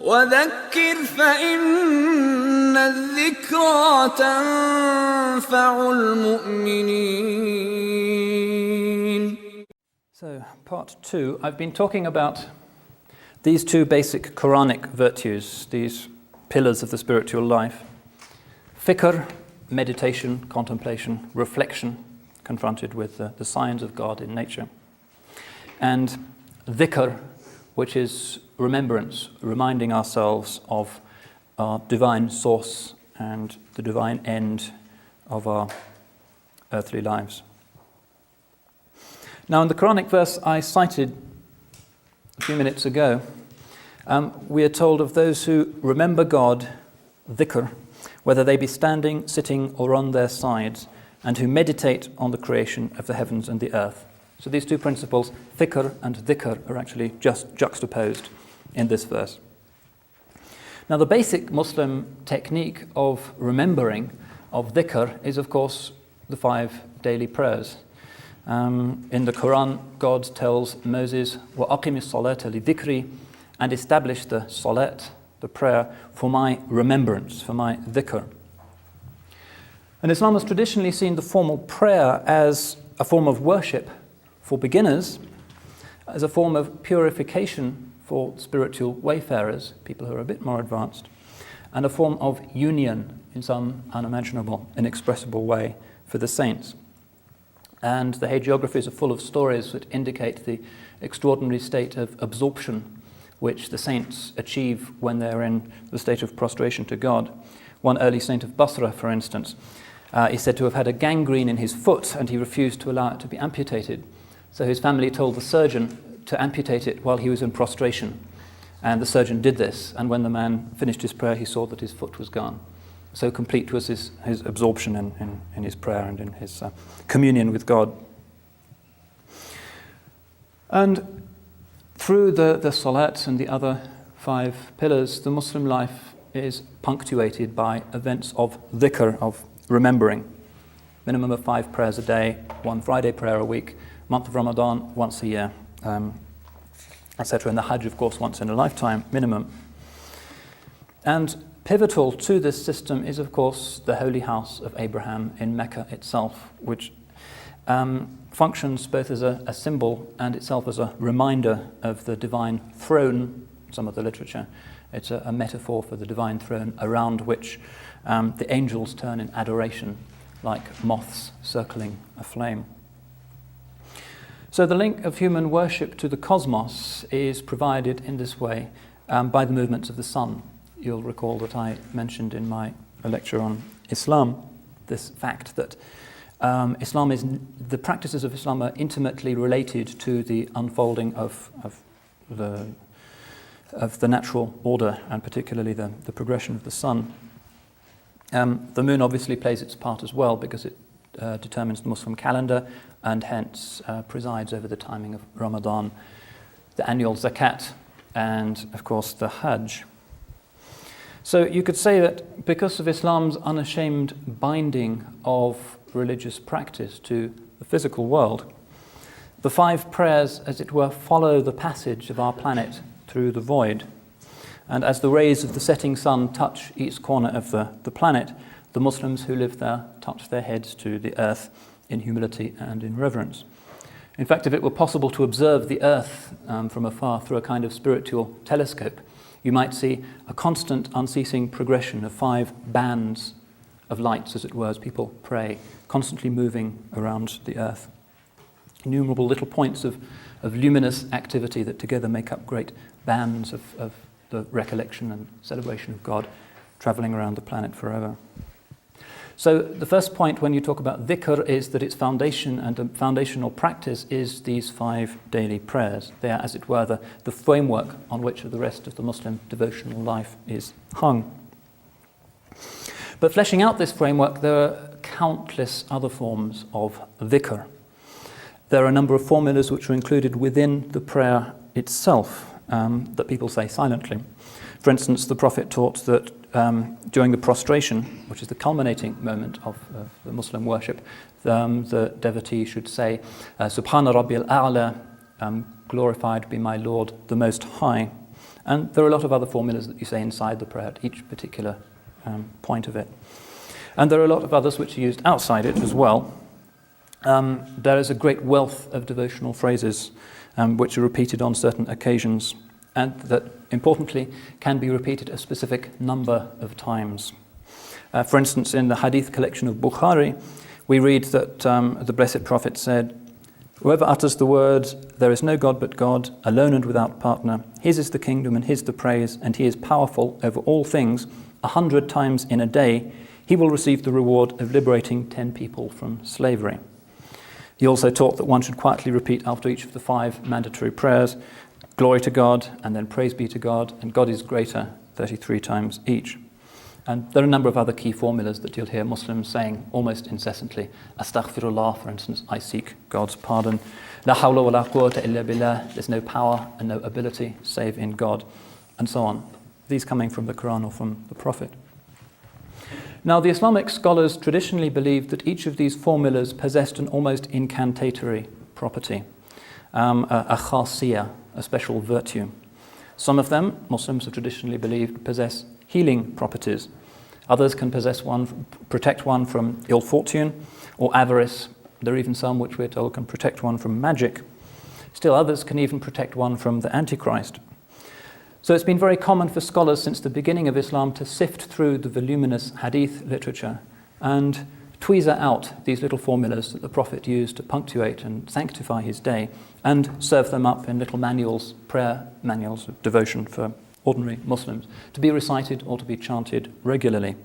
وذكر فإن الذكرى تنفع المؤمنين. So, part 2, I've been talking about these two basic Quranic virtues, these pillars of the spiritual life. Fikr, meditation, contemplation, reflection, confronted with the signs of God in nature. And dhikr, which is remembrance, reminding ourselves of our divine source and the divine end of our earthly lives. Now, in the Quranic verse I cited a few minutes ago, we are told of those who remember God, dhikr, whether they be standing, sitting, or on their sides, and who meditate on the creation of the heavens and the earth. So these two principles, fikr and dhikr, are actually just juxtaposed in this verse. Now, the basic Muslim technique of remembering, of dhikr, is of course the 5 daily prayers. In the Quran, God tells Moses, وَأَقِمِ الصَّلَاةَ لِذِكْرِ, and establish the salat, the prayer, for my remembrance, for my dhikr. And Islam has traditionally seen the formal prayer as a form of worship for beginners, as a form of purification for spiritual wayfarers, people who are a bit more advanced, and a form of union in some unimaginable, inexpressible way for the saints. And the hagiographies are full of stories that indicate the extraordinary state of absorption which the saints achieve when they're in the state of prostration to God. One early saint of Basra, for instance, is said to have had a gangrene in his foot, and he refused to allow it to be amputated. So his family told the surgeon to amputate it while he was in prostration. And the surgeon did this, and when the man finished his prayer, he saw that his foot was gone. So complete was his absorption in his prayer and in his communion with God. And through the salat and the other 5 pillars, the Muslim life is punctuated by events of dhikr, of remembering. Minimum of 5 prayers a day, 1 Friday prayer a week, month of Ramadan once a year, etc. And the Hajj, of course, once in a lifetime, minimum. And pivotal to this system is, of course, the holy house of Abraham in Mecca itself, which functions both as a symbol and itself as a reminder of the divine throne. Some of the literature, it's a metaphor for the divine throne around which the angels turn in adoration like moths circling a flame. So the link of human worship to the cosmos is provided in this way by the movements of the sun. You'll recall that I mentioned in my lecture on Islam this fact that the practices of Islam are intimately related to the unfolding of the natural order, and particularly the progression of the sun. The moon obviously plays its part as well, because it determines the Muslim calendar and hence presides over the timing of Ramadan, the annual zakat, and of course the Hajj. So you could say that because of Islam's unashamed binding of religious practice to the physical world, the 5 prayers, as it were, follow the passage of our planet through the void. And as the rays of the setting sun touch each corner of the planet, the Muslims who live there touch their heads to the earth in humility and in reverence. In fact, if it were possible to observe the earth from afar through a kind of spiritual telescope, you might see a constant, unceasing progression of 5 bands of lights, as it were, as people pray, constantly moving around the earth. Innumerable little points of luminous activity that together make up great bands of the recollection and celebration of God traveling around the planet forever. So the first point when you talk about dhikr is that its foundation and the foundational practice is these 5 daily prayers. They are, as it were, the framework on which the rest of the Muslim devotional life is hung. But fleshing out this framework, there are countless other forms of dhikr. There are a number of formulas which are included within the prayer itself that people say silently. For instance, the Prophet taught that during the prostration, which is the culminating moment of the Muslim worship, the devotee should say, Subhana Rabbil A'la, glorified be my Lord the Most High. And there are a lot of other formulas that you say inside the prayer at each particular point of it. And there are a lot of others which are used outside it as well. There is a great wealth of devotional phrases which are repeated on certain occasions, and that, importantly, can be repeated a specific number of times. For instance, in the hadith collection of Bukhari, we read that the Blessed Prophet said, "Whoever utters the words, 'There is no God but God, alone and without partner, His is the kingdom and His the praise, and He is powerful over all things,' 100 times in a day, he will receive the reward of liberating 10 people from slavery." He also taught that one should quietly repeat after each of the 5 mandatory prayers, "Glory to God," and then "Praise be to God," and "God is greater," 33 times each. And there are a number of other key formulas that you'll hear Muslims saying almost incessantly. Astaghfirullah, for instance, I seek God's pardon. La hawla wa la quwwata illa billah, there's no power and no ability save in God, and so on. These coming from the Qur'an or from the Prophet. Now, the Islamic scholars traditionally believed that each of these formulas possessed an almost incantatory property, a khasiyah, a special virtue. Some of them, Muslims have traditionally believed, possess healing properties. Others can protect one from ill fortune or avarice. There are even some which we're told can protect one from magic. Still others can even protect one from the Antichrist. So it's been very common for scholars since the beginning of Islam to sift through the voluminous hadith literature and tweezer out these little formulas that the Prophet used to punctuate and sanctify his day, and serve them up in little manuals, prayer manuals of devotion for ordinary Muslims, to be recited or to be chanted regularly.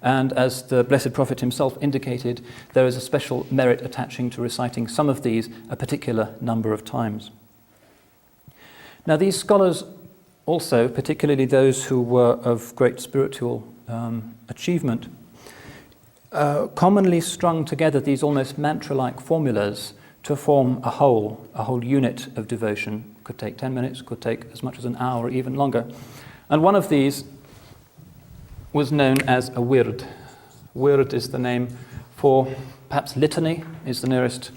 And as the Blessed Prophet himself indicated, there is a special merit attaching to reciting some of these a particular number of times. Now, these scholars also, particularly those who were of great spiritual achievement, commonly strung together these almost mantra-like formulas to form a whole unit of devotion. Could take 10 minutes, could take as much as an hour, or even longer. And one of these was known as a wird. Wird is the name for, perhaps litany is the nearest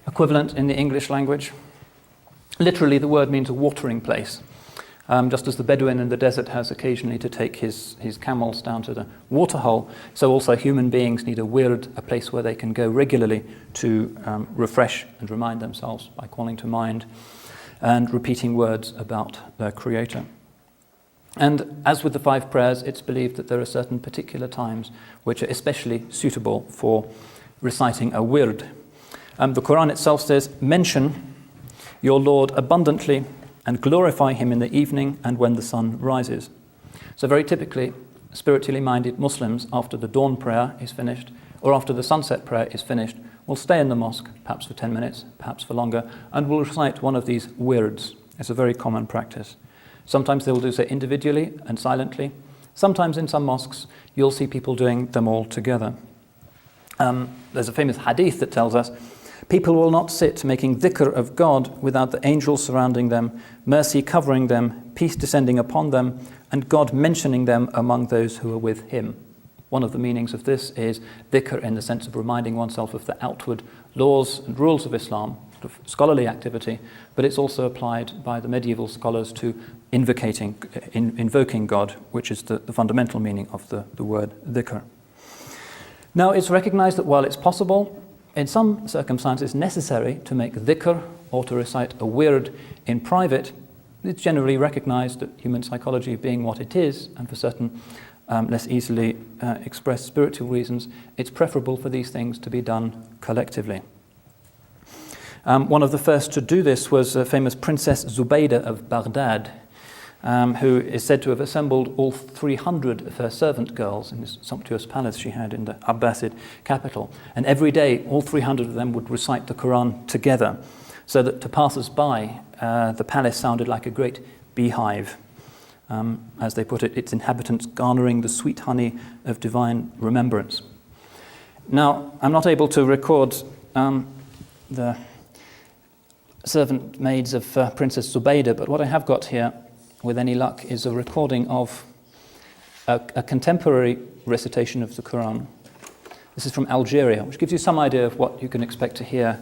equivalent in the English language. Literally, the word means a watering place. Just as the Bedouin in the desert has occasionally to take his camels down to the waterhole, so also human beings need a wird, a place where they can go regularly to refresh and remind themselves by calling to mind and repeating words about their Creator. And as with the 5 prayers, it's believed that there are certain particular times which are especially suitable for reciting a wird. The Qur'an itself says, "Mention your Lord abundantly and glorify him in the evening and when the sun rises." So very typically, spiritually minded Muslims, after the dawn prayer is finished, or after the sunset prayer is finished, will stay in the mosque, perhaps for 10 minutes, perhaps for longer, and will recite one of these wirds. It's a very common practice. Sometimes they will do so individually and silently. Sometimes in some mosques, you'll see people doing them all together. There's a famous hadith that tells us, "People will not sit making dhikr of God without the angels surrounding them, mercy covering them, peace descending upon them, and God mentioning them among those who are with him." One of the meanings of this is dhikr in the sense of reminding oneself of the outward laws and rules of Islam, sort of scholarly activity, but it's also applied by the medieval scholars to invoking God, which is the fundamental meaning of the word dhikr. Now, it's recognized that while it's possible, in some circumstances necessary to make dhikr or to recite a wird in private, it's generally recognized that human psychology being what it is, and for certain less easily expressed spiritual reasons, it's preferable for these things to be done collectively. One of the first to do this was a famous Princess Zubaydah of Baghdad, who is said to have assembled all 300 of her servant girls in this sumptuous palace she had in the Abbasid capital. And every day, all 300 of them would recite the Qur'an together, so that to passers-by, the palace sounded like a great beehive. As they put it, its inhabitants garnering the sweet honey of divine remembrance. Now, I'm not able to record the servant maids of Princess Zubaydah, but what I have got here, with any luck, is a recording of a contemporary recitation of the Qur'an. This is from Algeria, which gives you some idea of what you can expect to hear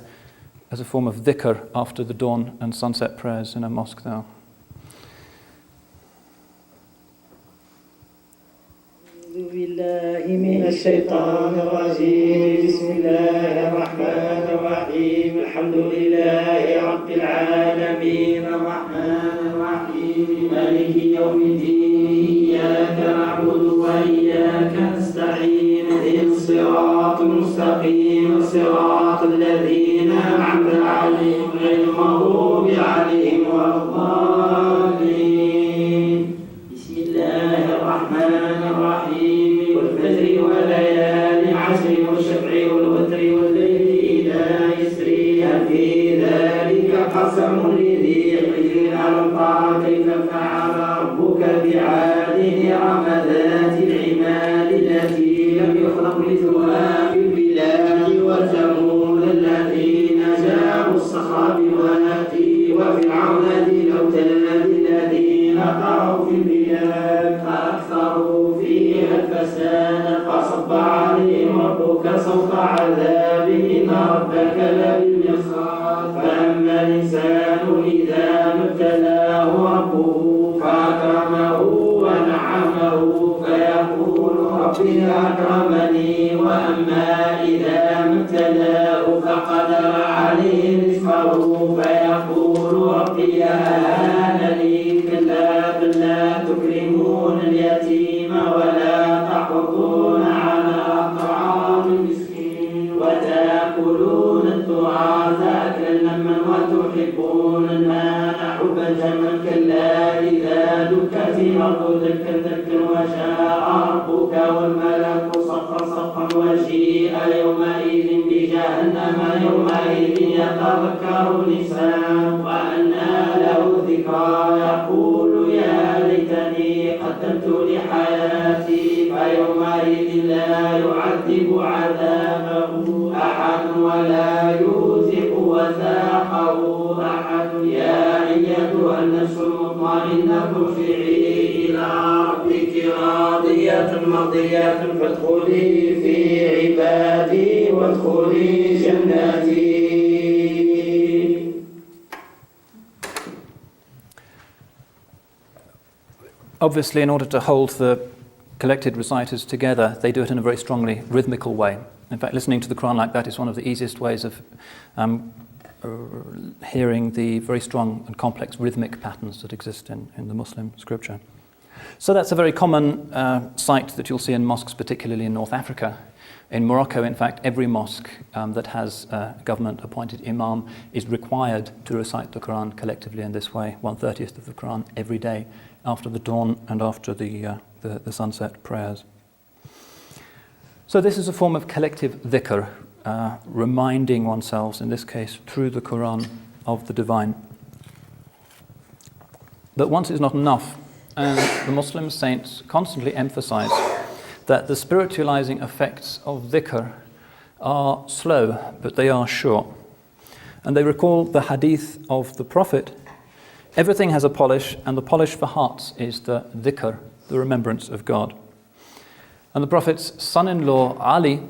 as a form of dhikr after the dawn and sunset prayers in a mosque there. بالله من الشيطان الرجيم. بسم الله الرحمن الرحيم. الحمد لله رب العالمين الرحمن الرحيم مالك يوم الدين. إياك نعبد وإياك نستعين. اهدنا الصراط المستقيم صراط الذين أنعمت عليهم غير المغضوب عليهم ولا الضالين. بسم الله الرحمن الرحيم. والفجر وليال عشر والشفع والوتر والليل إذا يسري هل في ذلك قسم لذي حجر ألم تر كيف فعل ربك بعاد إرم ذات العماد التي لم يخلق مثلها في البلاد وثمود الذين جابوا الصخر بالواد وفرعون ذي الأوتاد الذين طغوا في البلاد فأكثروا فيها الفساد فصب عليهم ربك صوت عذاب إن ربك لبالمرصاد. فأما الإنسان إذا ما ابتلاه ربه فأكرمه ونعمه فيقول ربي أكرمني. وأما إذا ما ابتلاه فقدر عليه رزقه فيقول ربي أهانني. كلا بل لا تكرمون اليتيم ولا تحضون على طعام المسكين وتأكلون التراث أكلا لما وتحبون المال حبا جما. كلا إذا دكت الأرض دكا دكا وجاء ربك والملك صفا صفا وجيء يومئذ بجهنم يومئذ يتذكر الإنسان وأنى له الذكرى يقول يا ليتني قدمت لحياتي. فيومئذ لا يعذب عذابه أحد ولا يوثق وثاقه أحد. يا أيتها النفس المطمئنة ارجعي إلى ربك راضية مرضية فادخلي في عبادي وادخلي جناتي. Obviously, in order to hold the collected reciters together, they do it in a very strongly rhythmical way. In fact, listening to the Qur'an like that is one of the easiest ways of hearing the very strong and complex rhythmic patterns that exist in the Muslim scripture. So that's a very common sight that you'll see in mosques, particularly in North Africa. In Morocco, in fact, every mosque that has a government-appointed imam is required to recite the Qur'an collectively in this way, 1/30th of the Qur'an every day, after the dawn and after the sunset prayers. So this is a form of collective dhikr, reminding oneself, in this case, through the Qur'an, of the divine. But once is not enough, and the Muslim saints constantly emphasize that the spiritualizing effects of dhikr are slow, but they are sure. And they recall the hadith of the Prophet: everything has a polish, and the polish for hearts is the dhikr, the remembrance of God. And the Prophet's son-in-law, Ali,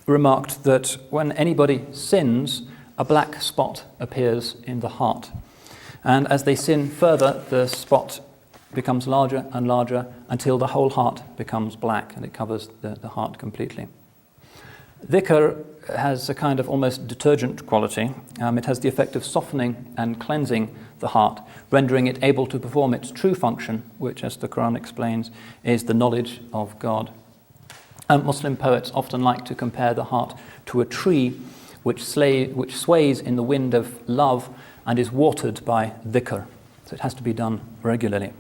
remarked that when anybody sins, a black spot appears in the heart. And as they sin further, the spot becomes larger and larger until the whole heart becomes black and it covers the heart completely. Dhikr has a kind of almost detergent quality. It has the effect of softening and cleansing the heart, rendering it able to perform its true function, which, as the Qur'an explains, is the knowledge of God. And Muslim poets often like to compare the heart to a tree which sways in the wind of love and is watered by dhikr. So it has to be done regularly.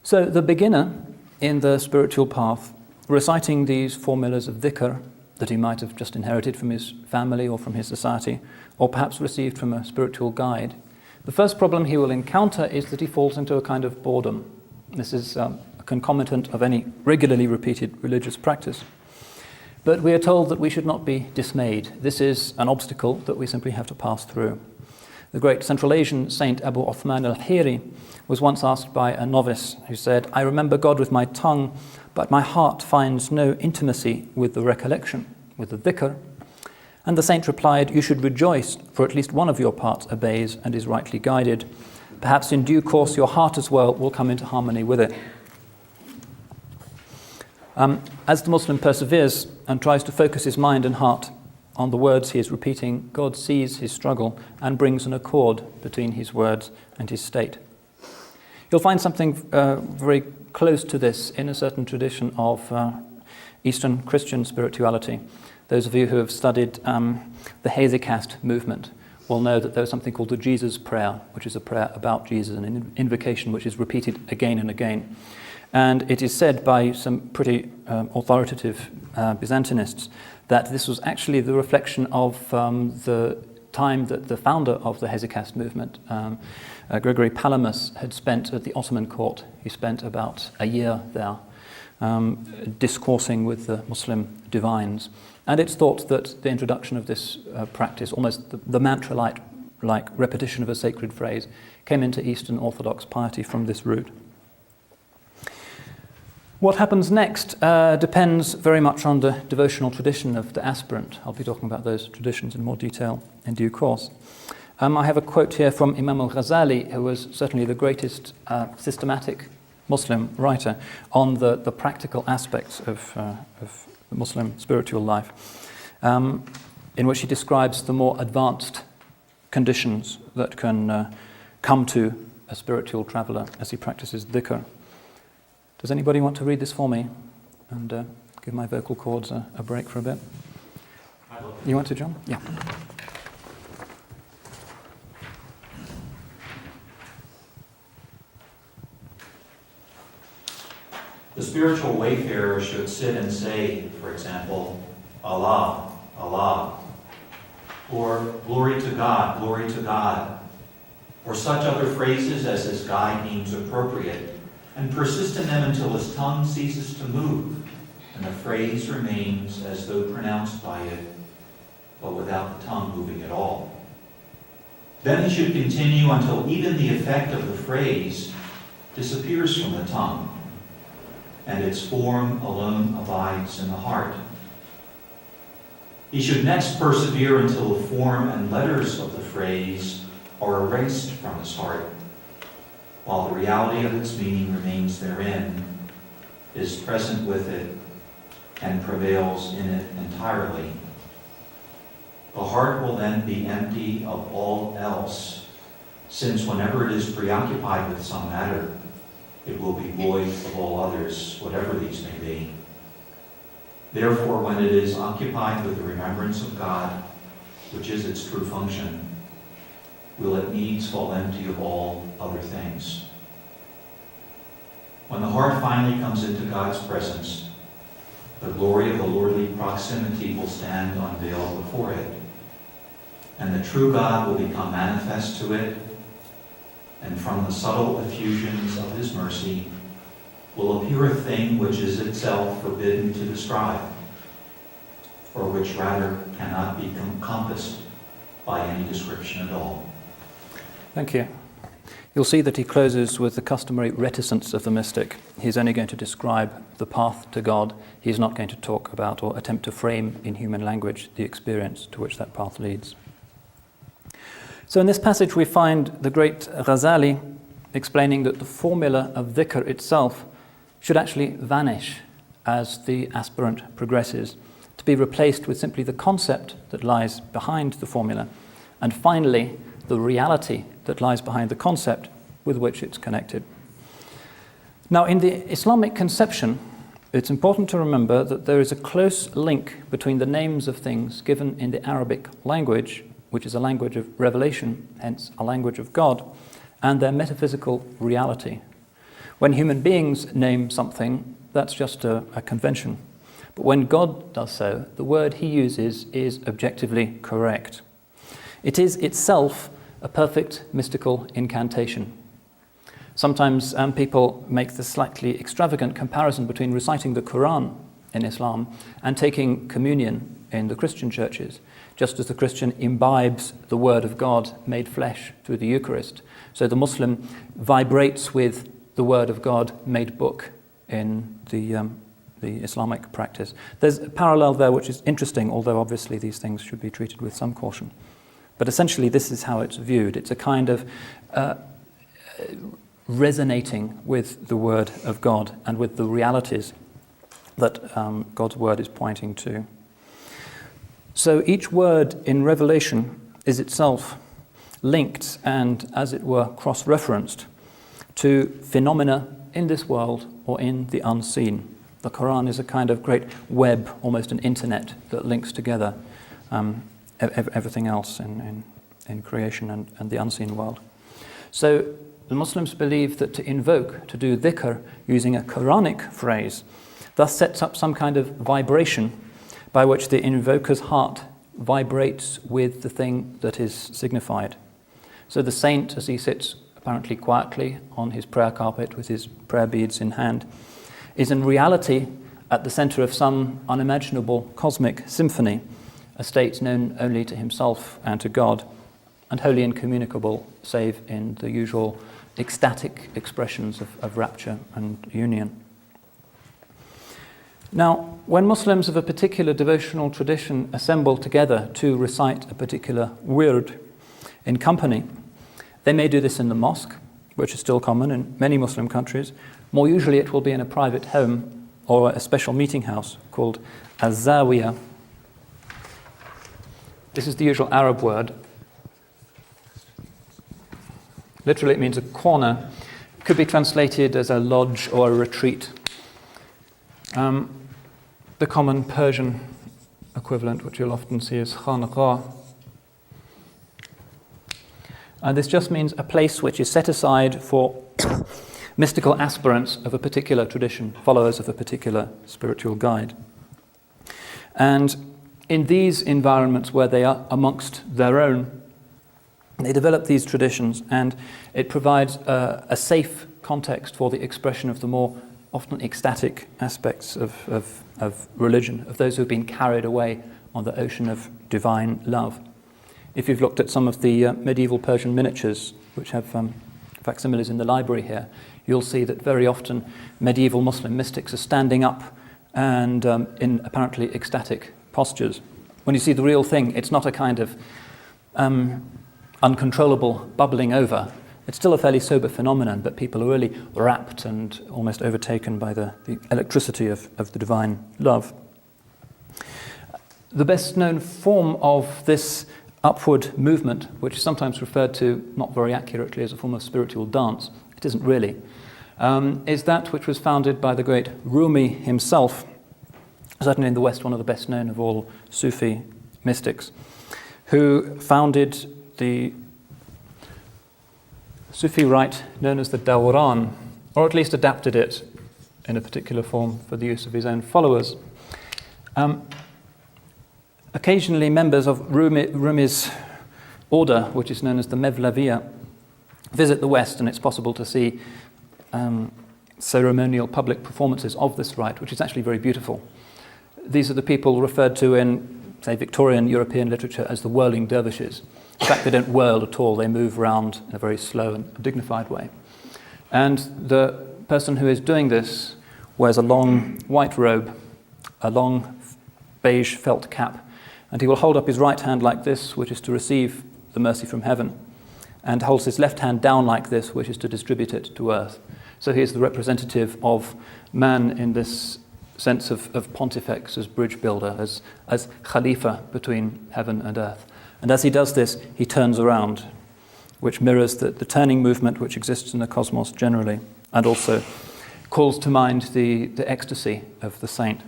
So the beginner in the spiritual path, reciting these formulas of dhikr that he might have just inherited from his family or from his society, or perhaps received from a spiritual guide, the first problem he will encounter is that he falls into a kind of boredom. This is a concomitant of any regularly repeated religious practice. But we are told that we should not be dismayed. This is an obstacle that we simply have to pass through. The great Central Asian saint Abu Uthman al-Hiri was once asked by a novice who said, "I remember God with my tongue, but my heart finds no intimacy with the recollection, with the dhikr." And the saint replied, "You should rejoice, for at least one of your parts obeys and is rightly guided. Perhaps in due course your heart as well will come into harmony with it." As the Muslim perseveres and tries to focus his mind and heart on the words he is repeating, God sees his struggle and brings an accord between his words and his state. You'll find something very close to this in a certain tradition of Eastern Christian spirituality. Those of you who have studied the Hesychast movement will know that there's something called the Jesus prayer, which is a prayer about Jesus, an invocation which is repeated again and again. And it is said by some pretty authoritative Byzantinists that this was actually the reflection of the time that the founder of the Hesychast movement, Gregory Palamas, had spent at the Ottoman court. He spent about a year there discoursing with the Muslim divines. And it's thought that the introduction of this practice, almost the mantra-like repetition of a sacred phrase, came into Eastern Orthodox piety from this root. What happens next depends very much on the devotional tradition of the aspirant. I'll be talking about those traditions in more detail in due course. I have a quote here from Imam al-Ghazali, who was certainly the greatest systematic Muslim writer on the practical aspects of the Muslim spiritual life, in which he describes the more advanced conditions that can come to a spiritual traveller as he practices dhikr. Does anybody want to read this for me and give my vocal cords a break for a bit? You want to, John? Yeah. The spiritual wayfarer should sit and say, for example, Allah, Allah, or glory to God, or such other phrases as his guide deems appropriate, and persist in them until his tongue ceases to move, and the phrase remains as though pronounced by it, but without the tongue moving at all. Then he should continue until even the effect of the phrase disappears from the tongue, and its form alone abides in the heart. He should next persevere until the form and letters of the phrase are erased from his heart, while the reality of its meaning remains therein, is present with it, and prevails in it entirely. The heart will then be empty of all else, since whenever it is preoccupied with some matter, it will be void of all others, whatever these may be. Therefore, when it is occupied with the remembrance of God, which is its true function, will it needs fall empty of all other things. When the heart finally comes into God's presence, the glory of the lordly proximity will stand unveiled before it, and the true God will become manifest to it, and from the subtle effusions of his mercy will appear a thing which is itself forbidden to describe, or which rather cannot be encompassed by any description at all. Thank you. You'll see that he closes with the customary reticence of the mystic. He's only going to describe the path to God. He's not going to talk about or attempt to frame in human language the experience to which that path leads. So in this passage we find the great Ghazali explaining that the formula of dhikr itself should actually vanish as the aspirant progresses, to be replaced with simply the concept that lies behind the formula, and finally the reality that lies behind the concept with which it's connected. Now, in the Islamic conception, it's important to remember that there is a close link between the names of things given in the Arabic language, which is a language of revelation, hence a language of God, and their metaphysical reality. When human beings name something, that's just a convention. But when God does so, the word he uses is objectively correct. It is itself a perfect mystical incantation. Sometimes people make the slightly extravagant comparison between reciting the Qur'an in Islam and taking communion in the Christian churches, just as the Christian imbibes the word of God made flesh through the Eucharist. So the Muslim vibrates with the word of God made book in the Islamic practice. There's a parallel there which is interesting, although obviously these things should be treated with some caution. But essentially this is how it's viewed. It's a kind of resonating with the word of God and with the realities that God's word is pointing to. So each word in Revelation is itself linked and, as it were, cross-referenced to phenomena in this world or in the unseen. The Qur'an is a kind of great web, almost an internet, that links together everything else in creation and the unseen world. So the Muslims believe that to invoke, to do dhikr using a Quranic phrase, thus sets up some kind of vibration by which the invoker's heart vibrates with the thing that is signified. So the saint, as he sits apparently quietly on his prayer carpet with his prayer beads in hand, is in reality at the center of some unimaginable cosmic symphony, a state known only to himself and to God, and wholly incommunicable save in the usual ecstatic expressions of rapture and union. Now, when Muslims of a particular devotional tradition assemble together to recite a particular wird in company, they may do this in the mosque, which is still common in many Muslim countries. More usually it will be in a private home or a special meeting house called az-zawiyah. This is the usual Arab word. Literally it means a corner. It could be translated as a lodge or a retreat. The common Persian equivalent, which you'll often see, is khanqa. And this just means a place which is set aside for mystical aspirants of a particular tradition, followers of a particular spiritual guide. And in these environments where they are amongst their own, they develop these traditions, and it provides a safe context for the expression of the more often ecstatic aspects of religion, of those who have been carried away on the ocean of divine love. If you've looked at some of the medieval Persian miniatures, which have facsimiles in the library here, you'll see that very often medieval Muslim mystics are standing up and in apparently ecstatic postures. When you see the real thing, it's not a kind of uncontrollable bubbling over. It's still a fairly sober phenomenon, but people are really rapt and almost overtaken by the electricity of the divine love. The best known form of this upward movement, which is sometimes referred to, not very accurately, as a form of spiritual dance, it isn't really, is that which was founded by the great Rumi himself, certainly in the West one of the best known of all Sufi mystics, who founded the Sufi rite known as the Dawran, or at least adapted it in a particular form for the use of his own followers. Occasionally members of Rumi's order, which is known as the Mevlaviyya, visit the West, and it's possible to see ceremonial public performances of this rite, which is actually very beautiful. These are the people referred to in, say, Victorian European literature as the whirling dervishes. In fact, they don't whirl at all, they move around in a very slow and dignified way. And the person who is doing this wears a long white robe, a long beige felt cap, and he will hold up his right hand like this, which is to receive the mercy from heaven, and holds his left hand down like this, which is to distribute it to earth. So he is the representative of man in this sense of pontifex, as bridge builder, as khalifa between heaven and earth. And as he does this, he turns around, which mirrors the turning movement which exists in the cosmos generally, and also calls to mind the ecstasy of the saint.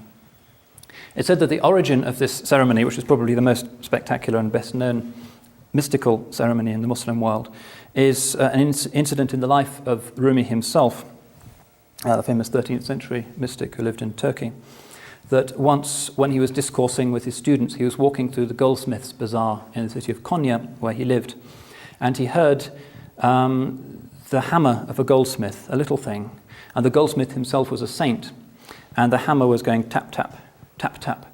It's said that the origin of this ceremony, which is probably the most spectacular and best known mystical ceremony in the Muslim world, is an incident in the life of Rumi himself, the famous 13th century mystic who lived in Turkey, that once when he was discoursing with his students, he was walking through the goldsmith's bazaar in the city of Konya, where he lived, and he heard the hammer of a goldsmith, a little thing, and the goldsmith himself was a saint, and the hammer was going tap, tap, tap, tap.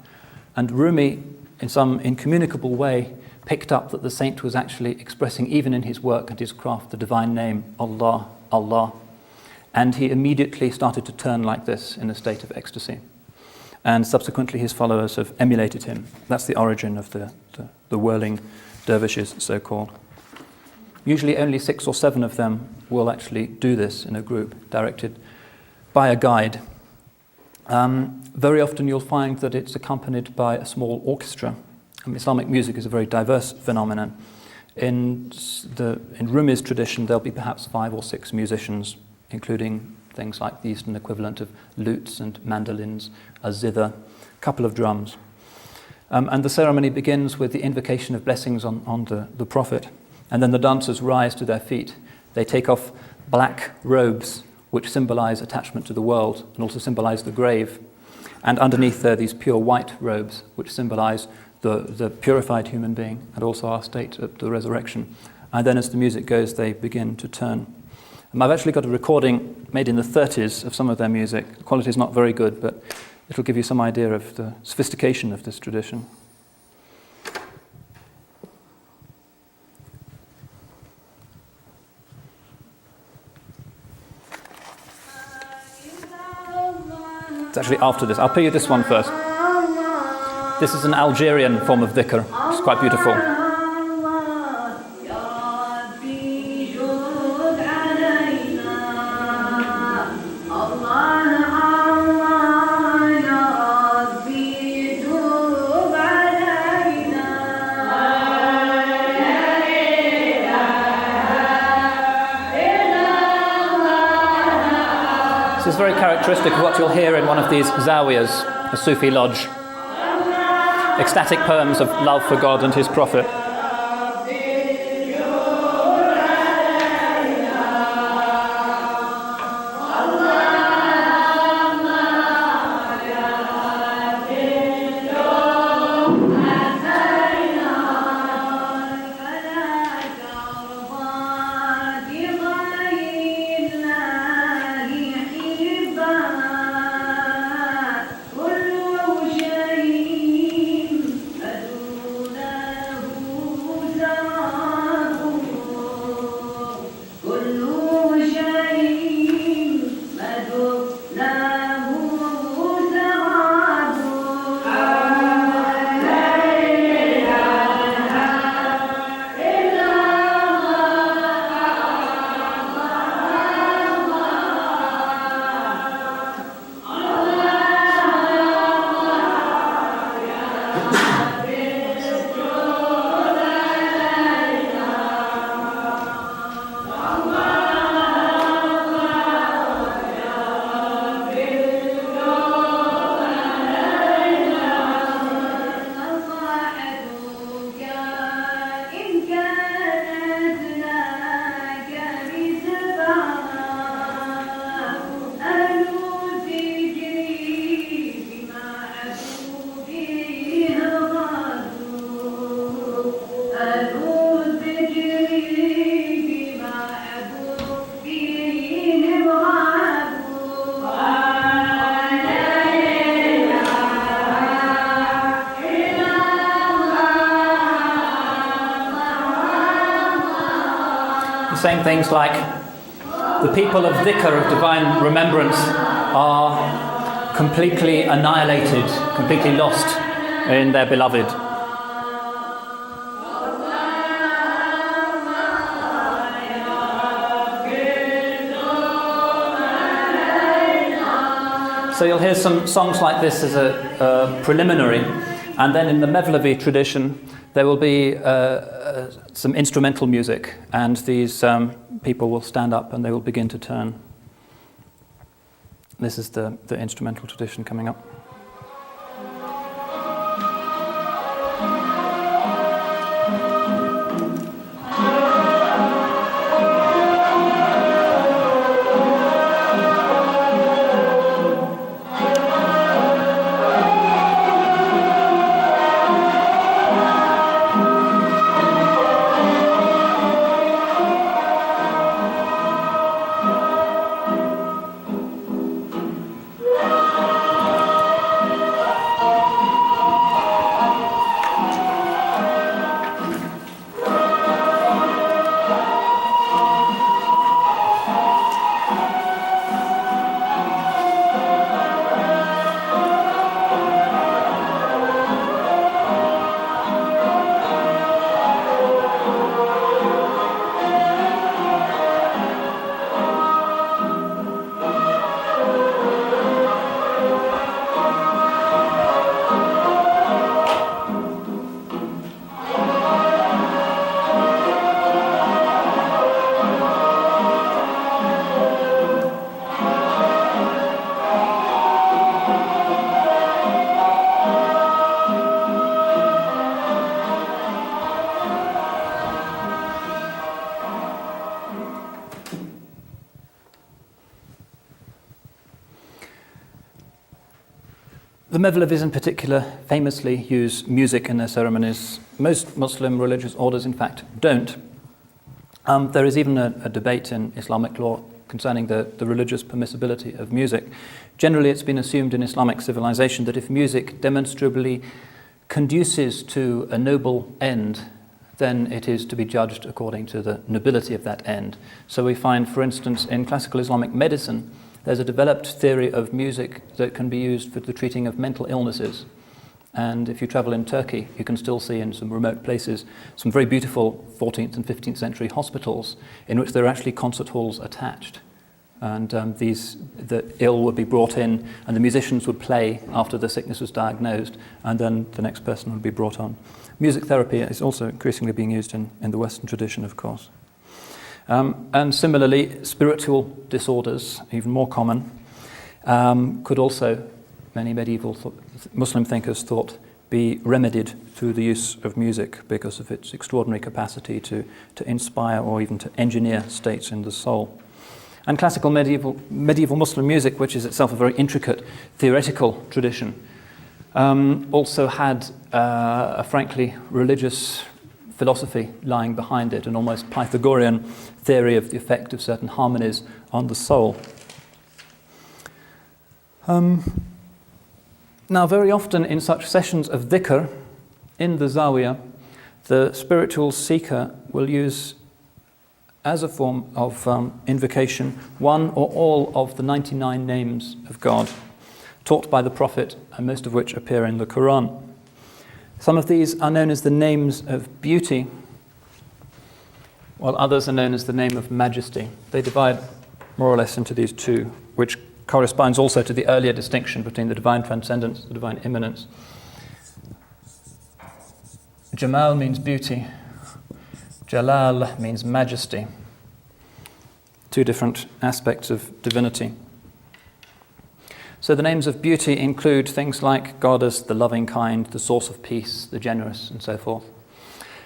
And Rumi, in some incommunicable way, picked up that the saint was actually expressing, even in his work and his craft, the divine name, Allah, Allah. And he immediately started to turn like this in a state of ecstasy. And subsequently his followers have emulated him. That's the origin of the whirling dervishes, so-called. Usually only 6 or 7 of them will actually do this in a group, directed by a guide. Very often you'll find that it's accompanied by a small orchestra. Islamic music is a very diverse phenomenon. In Rumi's tradition, there'll be perhaps 5 or 6 musicians, including things like the Eastern equivalent of lutes and mandolins, a zither, a couple of drums. And the ceremony begins with the invocation of blessings on the Prophet. And then the dancers rise to their feet. They take off black robes, which symbolize attachment to the world and also symbolize the grave. And underneath there, these pure white robes, which symbolize the purified human being and also our state at the resurrection. And then as the music goes, they begin to turn. I've actually got a recording made in the 30s of some of their music. The quality is not very good, but it'll give you some idea of the sophistication of this tradition. It's actually after this. I'll play you this one first. This is an Algerian form of dhikr. It's quite beautiful. This is very characteristic of what you'll hear in one of these zawiyas, a Sufi lodge. Ecstatic poems of love for God and His Prophet. Saying things like, the people of dhikr, of divine remembrance, are completely annihilated, completely lost in their beloved. So you'll hear some songs like this as a preliminary, and then in the Mevlevi tradition there will be some instrumental music, and these people will stand up and they will begin to turn. This is the instrumental tradition coming up. The Mevlevis in particular famously use music in their ceremonies. Most Muslim religious orders, in fact, don't. There is even a debate in Islamic law concerning the religious permissibility of music. Generally, it's been assumed in Islamic civilization that if music demonstrably conduces to a noble end, then it is to be judged according to the nobility of that end. So we find, for instance, in classical Islamic medicine, there's a developed theory of music that can be used for the treating of mental illnesses. And if you travel in Turkey, you can still see in some remote places some very beautiful 14th and 15th century hospitals in which there are actually concert halls attached. And the ill would be brought in, and the musicians would play after the sickness was diagnosed, and then the next person would be brought on. Music therapy is also increasingly being used in the Western tradition, of course. And similarly, spiritual disorders, even more common, could also, many medieval Muslim thinkers thought, be remedied through the use of music because of its extraordinary capacity to inspire or even to engineer states in the soul. And classical medieval Muslim music, which is itself a very intricate theoretical tradition, also had a frankly religious philosophy lying behind it, an almost Pythagorean theory of the effect of certain harmonies on the soul. Now, very often in such sessions of dhikr, in the zawiyah, the spiritual seeker will use, as a form of invocation, one or all of the 99 names of God, taught by the Prophet, and most of which appear in the Qur'an. Some of these are known as the names of beauty, while others are known as the name of majesty. They divide more or less into these two, which corresponds also to the earlier distinction between the divine transcendence, the divine immanence. Jamal means beauty. Jalal means majesty. Two different aspects of divinity. So the names of beauty include things like God as the loving kind, the source of peace, the generous, and so forth.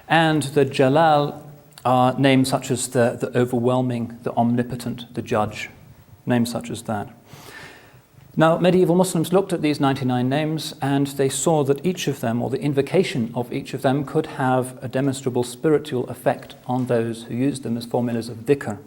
And the Jalal are names such as the overwhelming, the omnipotent, the judge, names such as that. Now, medieval Muslims looked at these 99 names and they saw that each of them, or the invocation of each of them, could have a demonstrable spiritual effect on those who used them as formulas of dhikr.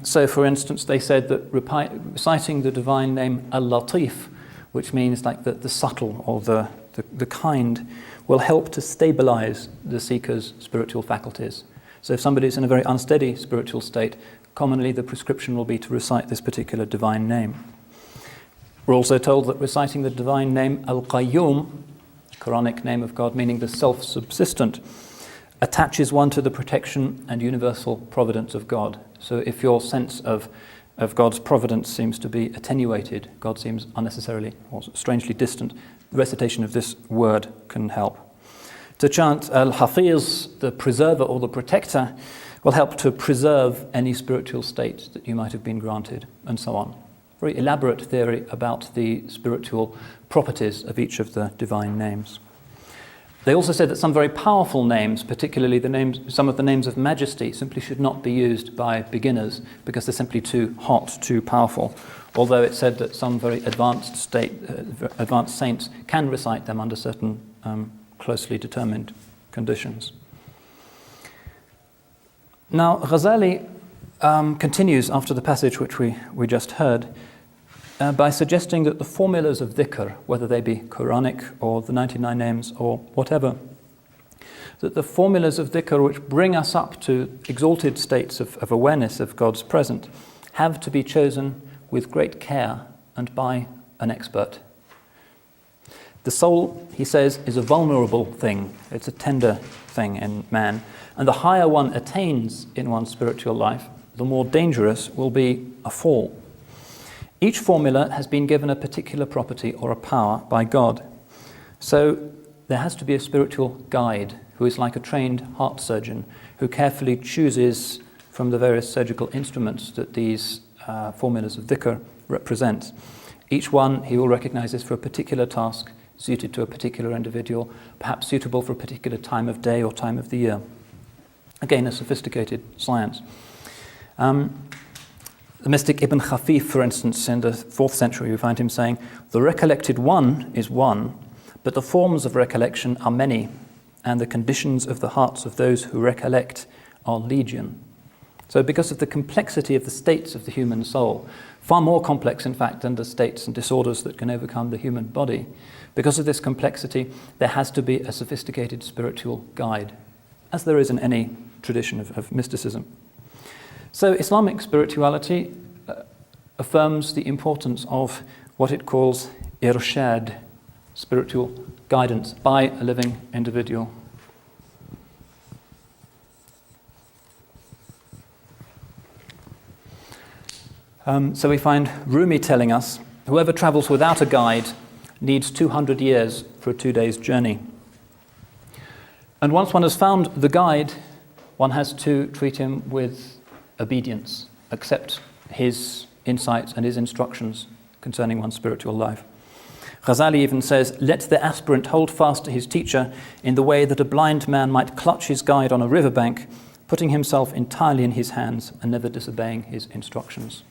So, for instance, they said that reciting the divine name Al-Latif, which means like the subtle or the kind, will help to stabilize the seeker's spiritual faculties. So if somebody is in a very unsteady spiritual state, commonly the prescription will be to recite this particular divine name. We're also told that reciting the divine name Al-Qayyum, Quranic name of God meaning the self-subsistent, attaches one to the protection and universal providence of God. So if your sense of God's providence seems to be attenuated, God seems unnecessarily or strangely distant, the recitation of this word can help. To chant Al-Hafiz, the preserver or the protector, will help to preserve any spiritual state that you might have been granted, and so on. Very elaborate theory about the spiritual properties of each of the divine names. They also said that some very powerful names, particularly some of the names of majesty, simply should not be used by beginners because they're simply too hot, too powerful. Although it said that some very advanced saints can recite them under certain closely determined conditions. Now, Ghazali continues after the passage which we just heard by suggesting that the formulas of dhikr, whether they be Quranic or the 99 names or whatever, that the formulas of dhikr which bring us up to exalted states of awareness of God's presence have to be chosen with great care and by an expert. The soul, he says, is a vulnerable thing. It's a tender thing in man. And the higher one attains in one's spiritual life, the more dangerous will be a fall. Each formula has been given a particular property or a power by God. So there has to be a spiritual guide who is like a trained heart surgeon who carefully chooses from the various surgical instruments that these formulas of dhikr represent. Each one he will recognize is for a particular task, suited to a particular individual, perhaps suitable for a particular time of day or time of the year. Again, a sophisticated science. The mystic Ibn Khafif, for instance, in the 4th century, we find him saying, "The recollected one is one, but the forms of recollection are many, and the conditions of the hearts of those who recollect are legion." So because of the complexity of the states of the human soul, far more complex, in fact, than the states and disorders that can overcome the human body, because of this complexity, there has to be a sophisticated spiritual guide, as there is in any tradition of mysticism. So Islamic spirituality affirms the importance of what it calls irshad, spiritual guidance by a living individual. So we find Rumi telling us, whoever travels without a guide needs 200 years for a 2 days journey. And once one has found the guide, one has to treat him with obedience, accept his insights and his instructions concerning one's spiritual life. Ghazali even says, "Let the aspirant hold fast to his teacher in the way that a blind man might clutch his guide on a riverbank, putting himself entirely in his hands and never disobeying his instructions."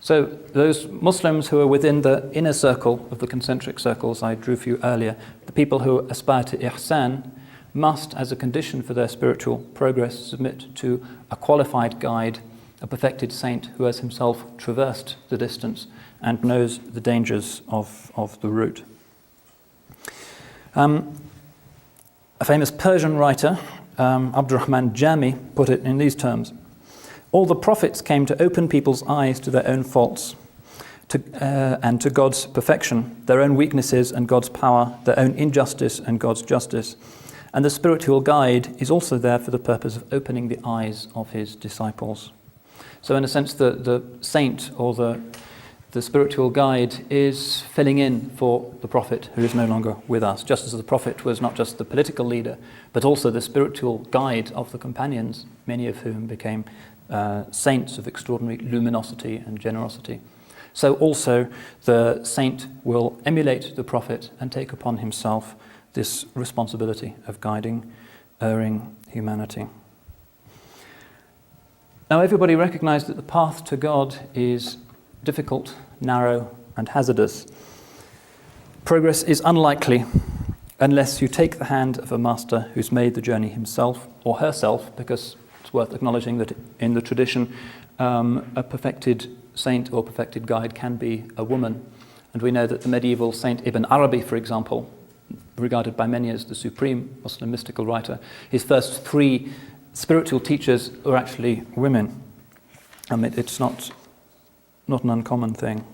So those Muslims who are within the inner circle of the concentric circles I drew for you earlier, the people who aspire to ihsan, must, as a condition for their spiritual progress, submit to a qualified guide, a perfected saint who has himself traversed the distance and knows the dangers of the route. A famous Persian writer, Abdurrahman Jami, put it in these terms: "All the prophets came to open people's eyes to their own faults and to God's perfection, their own weaknesses and God's power, their own injustice and God's justice. And the spiritual guide is also there for the purpose of opening the eyes of his disciples." So in a sense, the saint or the spiritual guide is filling in for the prophet who is no longer with us, just as the prophet was not just the political leader, but also the spiritual guide of the companions, many of whom became saints of extraordinary luminosity and generosity. So also the saint will emulate the prophet and take upon himself this responsibility of guiding erring humanity. Now everybody recognizes that the path to God is difficult, narrow, and hazardous. Progress is unlikely unless you take the hand of a master who's made the journey himself or herself, because it's worth acknowledging that in the tradition, a perfected saint or perfected guide can be a woman. And we know that the medieval Saint Ibn Arabi, for example, regarded by many as the supreme Muslim mystical writer, his first 3 spiritual teachers were actually women. It's not an uncommon thing.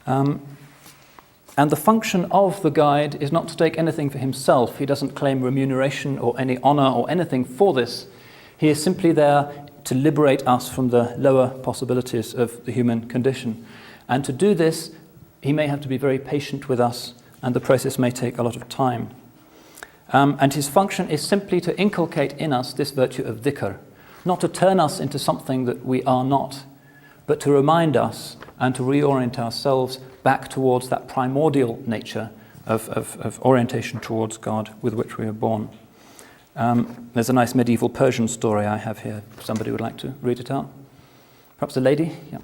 And the function of the guide is not to take anything for himself. He doesn't claim remuneration or any honor or anything for this. He is simply there to liberate us from the lower possibilities of the human condition. And to do this, he may have to be very patient with us, and the process may take a lot of time. And his function is simply to inculcate in us this virtue of dhikr, not to turn us into something that we are not, but to remind us and to reorient ourselves back towards that primordial nature of orientation towards God with which we are born. There's a nice medieval Persian story I have here. If somebody would like to read it out. Perhaps a lady? Yeah.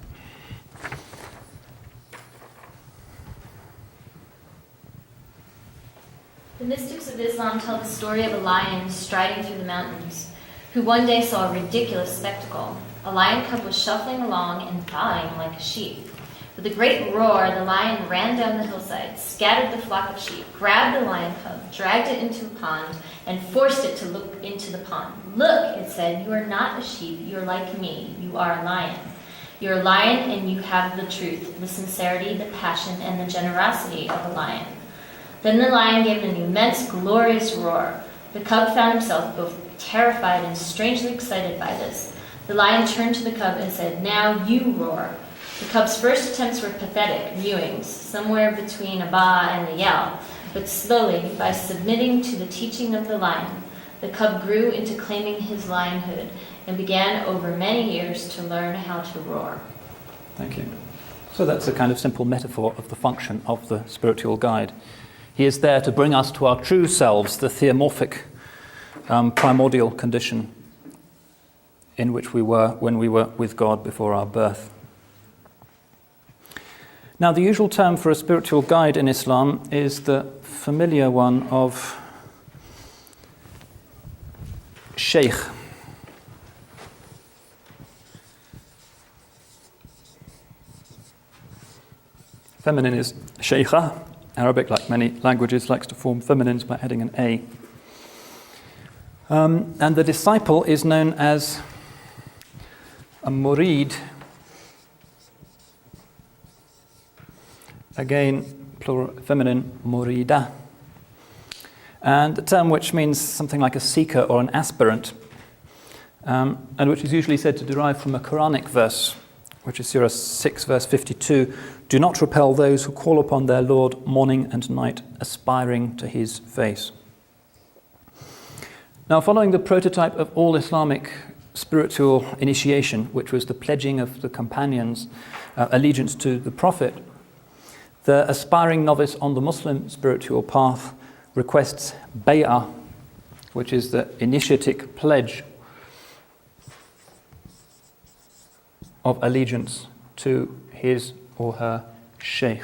The mystics of Islam tell the story of a lion striding through the mountains, who one day saw a ridiculous spectacle. A lion cub was shuffling along and baaing like a sheep. With a great roar, the lion ran down the hillside, scattered the flock of sheep, grabbed the lion cub, dragged it into a pond, and forced it to look into the pond. "Look," it said, "you are not a sheep, you are like me, you are a lion. You are a lion and you have the truth, the sincerity, the passion, and the generosity of a lion." Then the lion gave an immense, glorious roar. The cub found himself both terrified and strangely excited by this. The lion turned to the cub and said, "Now you roar." The cub's first attempts were pathetic, mewings, somewhere between a baa and a yell. But slowly, by submitting to the teaching of the lion, the cub grew into claiming his lionhood and began over many years to learn how to roar. Thank you. So that's a kind of simple metaphor of the function of the spiritual guide. He is there to bring us to our true selves, the theomorphic primordial condition in which we were when we were with God before our birth. Now, the usual term for a spiritual guide in Islam is the familiar one of sheikh. Feminine is sheikha. Arabic, like many languages, likes to form feminines by adding an A. And the disciple is known as a murid. Again, plural, feminine, murida. And a term which means something like a seeker or an aspirant, and which is usually said to derive from a Quranic verse, which is Surah 6, verse 52. Do not repel those who call upon their Lord morning and night, aspiring to his face. Now, following the prototype of all Islamic spiritual initiation, which was the pledging of the companions' allegiance to the Prophet, the aspiring novice on the Muslim spiritual path requests bay'ah, which is the initiatic pledge of allegiance to his or her sheikh.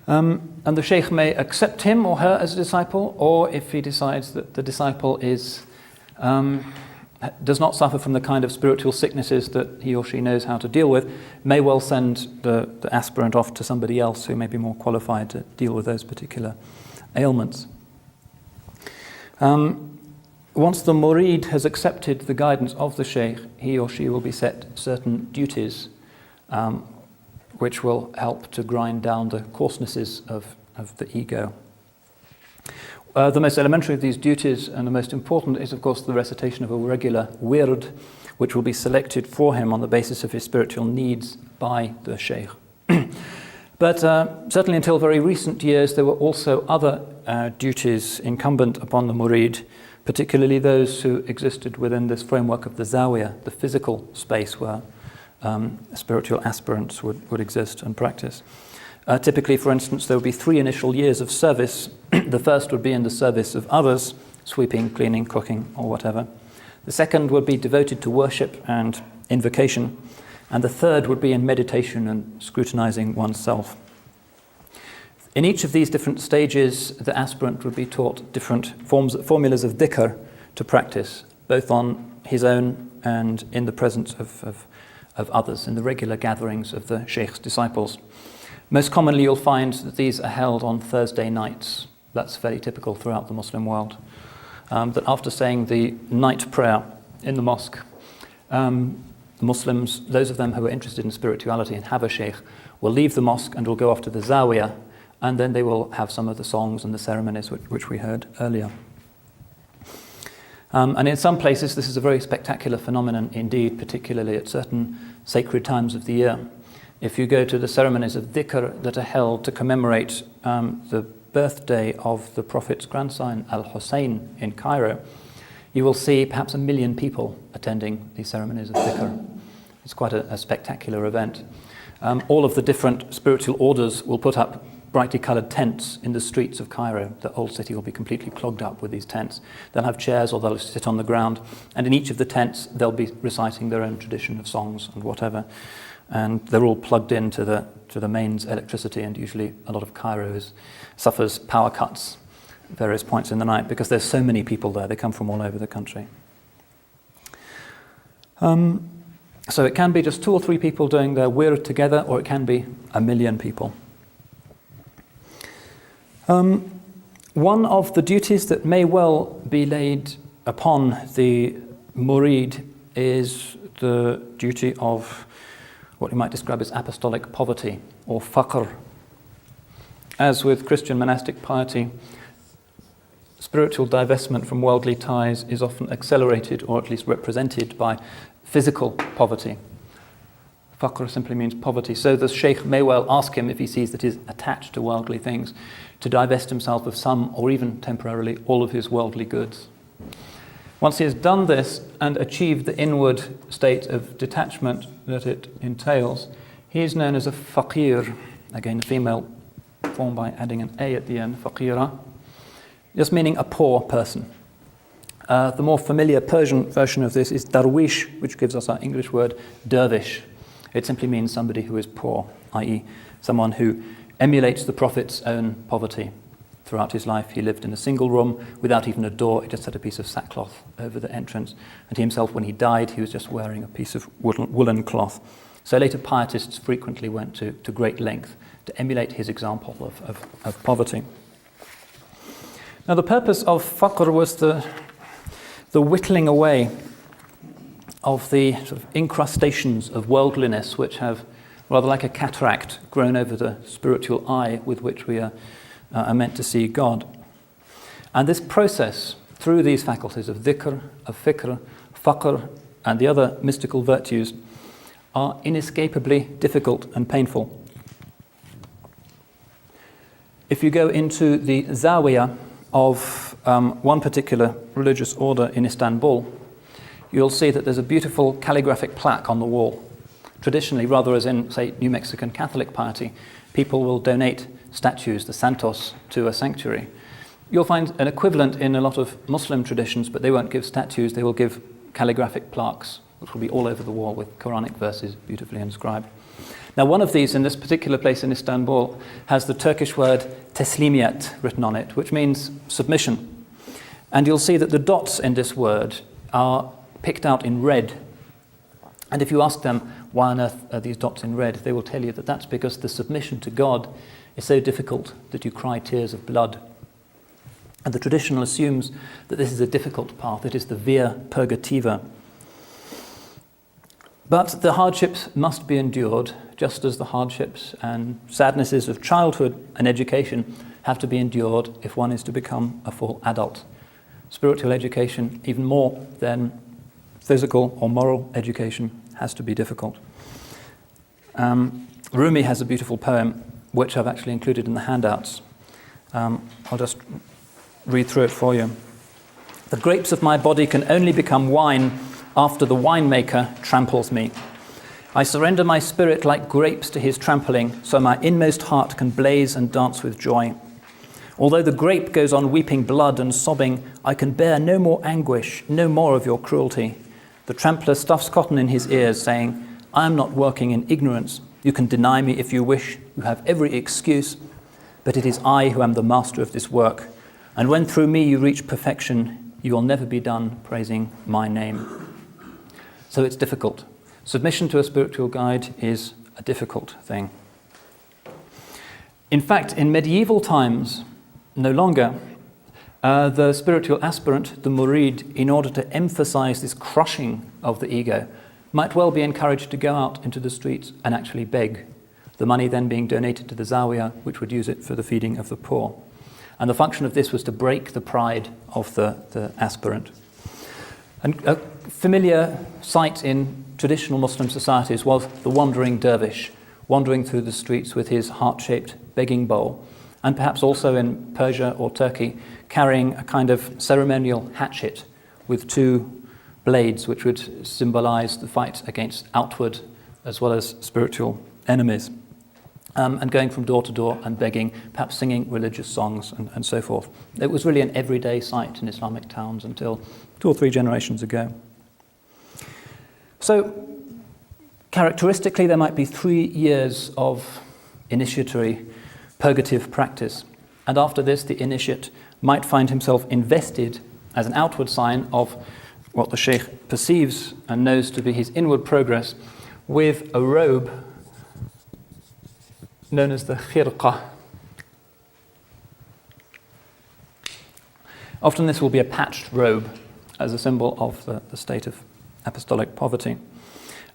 And the sheikh may accept him or her as a disciple, or if he decides that the disciple does not suffer from the kind of spiritual sicknesses that he or she knows how to deal with, may well send the aspirant off to somebody else who may be more qualified to deal with those particular ailments. Once the murid has accepted the guidance of the sheikh, he or she will be set certain duties which will help to grind down the coarsenesses of the ego. The most elementary of these duties and the most important is, of course, the recitation of a regular wird, which will be selected for him on the basis of his spiritual needs by the sheikh. But certainly until very recent years, there were also other duties incumbent upon the murid, particularly those who existed within this framework of the zawiyah, the physical space where spiritual aspirants would exist and practice. Typically, for instance, there would be 3 initial years of service. The first would be in the service of others, sweeping, cleaning, cooking, or whatever. The second would be devoted to worship and invocation. And the third would be in meditation and scrutinizing oneself. In each of these different stages, the aspirant would be taught different formulas of dhikr to practice, both on his own and in the presence of others, in the regular gatherings of the sheikh's disciples. Most commonly, you'll find that these are held on Thursday nights. That's fairly typical throughout the Muslim world. That after saying the night prayer in the mosque, Muslims, those of them who are interested in spirituality and have a sheikh, will leave the mosque and will go off to the zawiyah, and then they will have some of the songs and the ceremonies which we heard earlier. And in some places, this is a very spectacular phenomenon indeed, particularly at certain sacred times of the year. If you go to the ceremonies of dhikr that are held to commemorate the birthday of the Prophet's grandson, Al-Hussein, in Cairo, you will see perhaps 1 million people attending these ceremonies of dhikr. It's quite a spectacular event. All of the different spiritual orders will put up brightly coloured tents in the streets of Cairo. The old city will be completely clogged up with these tents. They'll have chairs or they'll sit on the ground, and in each of the tents they'll be reciting their own tradition of songs and whatever. And they're all plugged into the mains electricity, and usually a lot of Cairo suffers power cuts at various points in the night because there's so many people there. They come from all over the country. So it can be just 2 or 3 people doing their wird together, or it can be 1 million people. One of the duties that may well be laid upon the murid is the duty of what you might describe as apostolic poverty, or faqr. As with Christian monastic piety, spiritual divestment from worldly ties is often accelerated, or at least represented, by physical poverty. Faqr simply means poverty. So the sheikh may well ask him, if he sees that he is attached to worldly things, to divest himself of some, or even temporarily, all of his worldly goods. Once he has done this and achieved the inward state of detachment that it entails, he is known as a faqir, again a female form by adding an A at the end, faqira, just meaning a poor person. The more familiar Persian version of this is darwish, which gives us our English word dervish. It simply means somebody who is poor, i.e. someone who emulates the Prophet's own poverty. Throughout his life, he lived in a single room without even a door. He just had a piece of sackcloth over the entrance. And he himself, when he died, he was just wearing a piece of woolen cloth. So later pietists frequently went to great length to emulate his example of poverty. Now the purpose of faqr was the whittling away of the sort of incrustations of worldliness which have, rather like a cataract, grown over the spiritual eye with which we are meant to see God. And this process, through these faculties of dhikr, of fikr, faqr, and the other mystical virtues, are inescapably difficult and painful. If you go into the zawiyah of one particular religious order in Istanbul, you'll see that there's a beautiful calligraphic plaque on the wall. Traditionally, rather as in, say, New Mexican Catholic piety, people will donate statues, the santos, to a sanctuary. You'll find an equivalent in a lot of Muslim traditions, but they won't give statues, they will give calligraphic plaques, which will be all over the wall with Quranic verses beautifully inscribed. Now, one of these in this particular place in Istanbul has the Turkish word teslimiyet written on it, which means submission. And you'll see that the dots in this word are picked out in red. And if you ask them, why on earth are these dots in red, they will tell you that that's because the submission to God is so difficult that you cry tears of blood. And the tradition assumes that this is a difficult path. It is the via purgativa. But the hardships must be endured, just as the hardships and sadnesses of childhood and education have to be endured if one is to become a full adult. Spiritual education, even more than physical or moral education, has to be difficult. Rumi has a beautiful poem, which I've actually included in the handouts. I'll just read through it for you. The grapes of my body can only become wine after the winemaker tramples me. I surrender my spirit like grapes to his trampling, so my inmost heart can blaze and dance with joy. Although the grape goes on weeping blood and sobbing, I can bear no more anguish, no more of your cruelty. The trampler stuffs cotton in his ears, saying, I am not working in ignorance. You can deny me if you wish. You have every excuse. But it is I who am the master of this work. And when through me you reach perfection, you will never be done praising my name. So it's difficult. Submission to a spiritual guide is a difficult thing. In fact, in medieval times, no longer, the spiritual aspirant, the murid, in order to emphasize this crushing of the ego, might well be encouraged to go out into the streets and actually beg, the money then being donated to the zawiyah, which would use it for the feeding of the poor. And the function of this was to break the pride of the aspirant. And a familiar sight in traditional Muslim societies was the wandering dervish, wandering through the streets with his heart-shaped begging bowl, and perhaps also in Persia or Turkey, carrying a kind of ceremonial hatchet with two blades which would symbolize the fight against outward as well as spiritual enemies, and going from door to door and begging, perhaps singing religious songs and so forth. It was really an everyday sight in Islamic towns until 2 or 3 generations ago. So, characteristically, there might be 3 years of initiatory purgative practice, and after this, the initiate might find himself invested as an outward sign of what the sheikh perceives and knows to be his inward progress with a robe known as the khirqa. Often this will be a patched robe as a symbol of the state of apostolic poverty.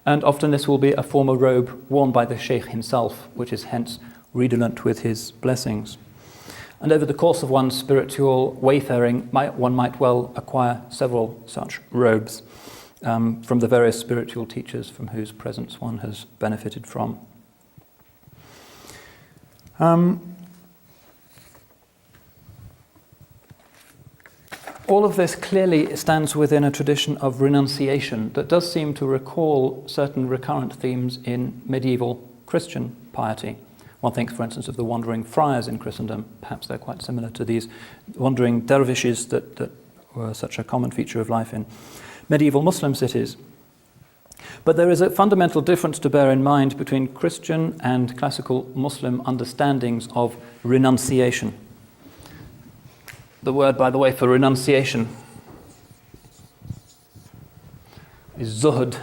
And often this will be a former robe worn by the sheikh himself, which is hence redolent with his blessings. And over the course of one's spiritual wayfaring, one might well acquire several such robes from the various spiritual teachers from whose presence one has benefited from. All of this clearly stands within a tradition of renunciation that does seem to recall certain recurrent themes in medieval Christian piety. One thinks, for instance, of the wandering friars in Christendom. Perhaps they're quite similar to these wandering dervishes that were such a common feature of life in medieval Muslim cities. But there is a fundamental difference to bear in mind between Christian and classical Muslim understandings of renunciation. The word, by the way, for renunciation is zuhud.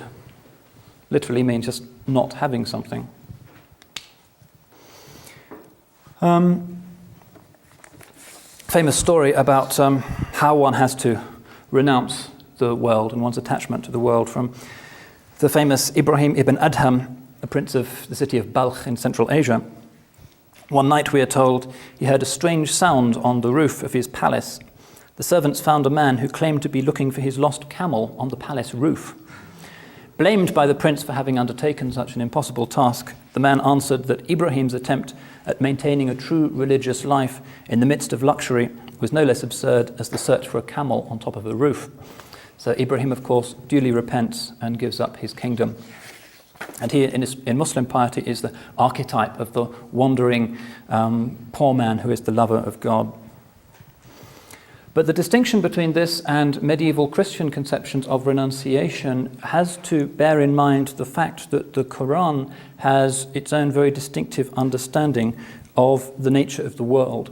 Literally means just not having something. Famous story about how one has to renounce the world and one's attachment to the world from the famous Ibrahim ibn Adham, the prince of the city of Balkh in Central Asia. One night, we are told, he heard a strange sound on the roof of his palace. The servants found a man who claimed to be looking for his lost camel on the palace roof. Blamed by the prince for having undertaken such an impossible task, the man answered that Ibrahim's attempt at maintaining a true religious life in the midst of luxury was no less absurd as the search for a camel on top of a roof. So Ibrahim, of course, duly repents and gives up his kingdom. And he, in Muslim piety, is the archetype of the wandering poor man who is the lover of God. But the distinction between this and medieval Christian conceptions of renunciation has to bear in mind the fact that the Qur'an has its own very distinctive understanding of the nature of the world.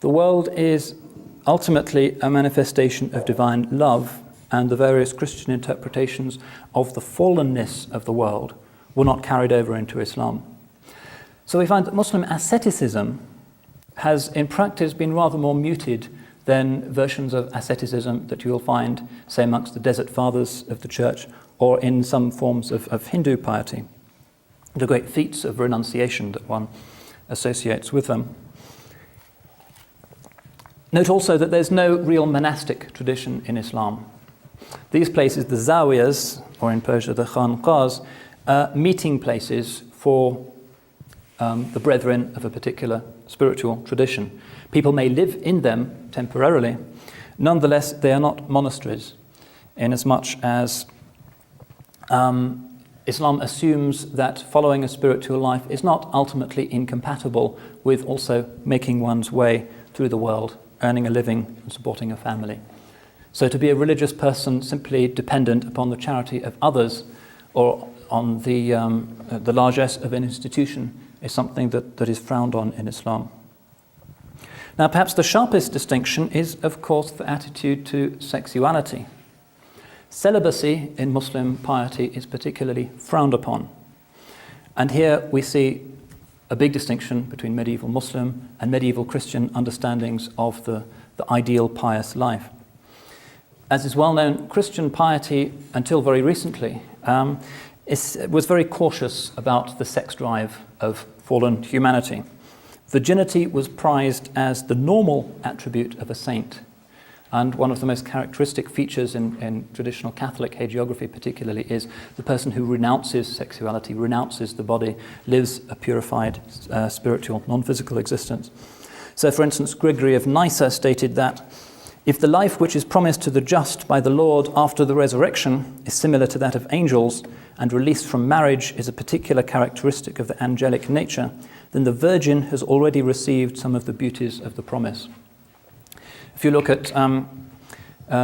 The world is ultimately a manifestation of divine love, and the various Christian interpretations of the fallenness of the world were not carried over into Islam. So we find that Muslim asceticism has in practice been rather more muted than versions of asceticism that you will find, say, amongst the Desert Fathers of the Church or in some forms of Hindu piety, the great feats of renunciation that one associates with them. Note also that there's no real monastic tradition in Islam. These places, the zawiyas, or in Persia the khanqahs, are meeting places for the brethren of a particular spiritual tradition. People may live in them temporarily. Nonetheless, they are not monasteries, inasmuch as Islam assumes that following a spiritual life is not ultimately incompatible with also making one's way through the world, earning a living and supporting a family. So to be a religious person simply dependent upon the charity of others or on the largesse of an institution is something that is frowned on in Islam. Now, perhaps the sharpest distinction is, of course, the attitude to sexuality. Celibacy in Muslim piety is particularly frowned upon. And here we see a big distinction between medieval Muslim and medieval Christian understandings of the ideal pious life. As is well known, Christian piety, until very recently, was very cautious about the sex drive of fallen humanity. Virginity was prized as the normal attribute of a saint. And one of the most characteristic features in traditional Catholic hagiography particularly is the person who renounces sexuality, renounces the body, lives a purified spiritual, non-physical existence. So, for instance, Gregory of Nyssa stated that if the life which is promised to the just by the Lord after the resurrection is similar to that of angels, and release from marriage is a particular characteristic of the angelic nature, then the virgin has already received some of the beauties of the promise. If you look at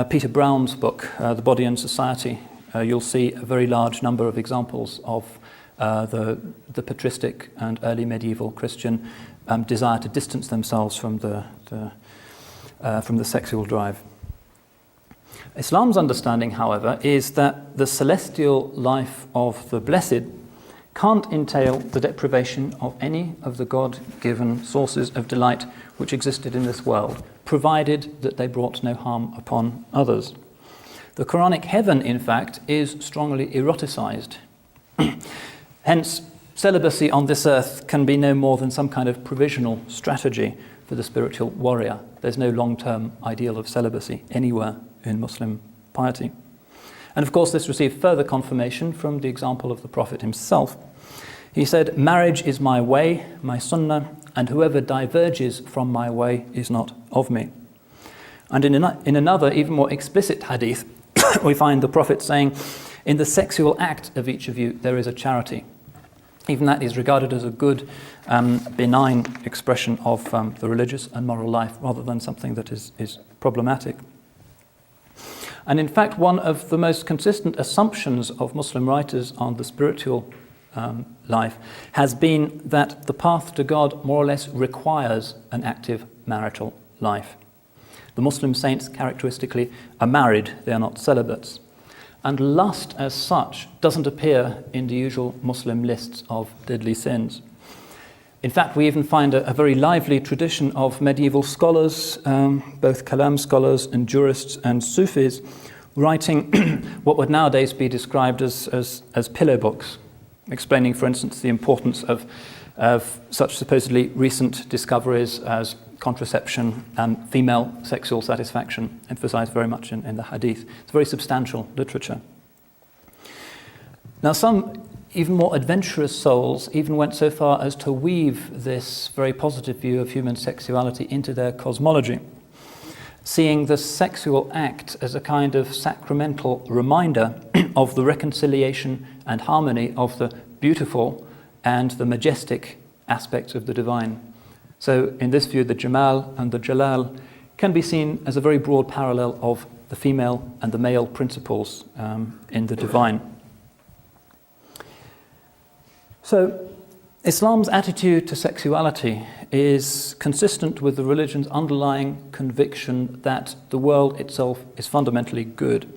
Peter Brown's book, The Body and Society, you'll see a very large number of examples of the patristic and early medieval Christian desire to distance themselves from the sexual drive. Islam's understanding, however, is that the celestial life of the blessed can't entail the deprivation of any of the God-given sources of delight which existed in this world, provided that they brought no harm upon others. The Quranic heaven, in fact, is strongly eroticized. Hence, celibacy on this earth can be no more than some kind of provisional strategy for the spiritual warrior. There's no long-term ideal of celibacy anywhere in Muslim piety. And of course, this received further confirmation from the example of the Prophet himself. He said, "Marriage is my way, my sunnah, and whoever diverges from my way is not of me." And in another, even more explicit hadith, we find the Prophet saying, "In the sexual act of each of you, there is a charity." Even that is regarded as a good, benign expression of the religious and moral life, rather than something that is problematic. And in fact, one of the most consistent assumptions of Muslim writers on the spiritual life has been that the path to God more or less requires an active marital life. The Muslim saints characteristically are married, they are not celibates. And lust as such doesn't appear in the usual Muslim lists of deadly sins. In fact, we even find a very lively tradition of medieval scholars, both Kalam scholars and jurists and Sufis, writing what would nowadays be described as pillow books, explaining, for instance, the importance of such supposedly recent discoveries as contraception and female sexual satisfaction, emphasized very much in the hadith. It's very substantial literature. Now, some even more adventurous souls even went so far as to weave this very positive view of human sexuality into their cosmology, seeing the sexual act as a kind of sacramental reminder of the reconciliation and harmony of the beautiful and the majestic aspects of the divine. So in this view, the Jamal and the Jalal can be seen as a very broad parallel of the female and the male principles in the divine. So Islam's attitude to sexuality is consistent with the religion's underlying conviction that the world itself is fundamentally good.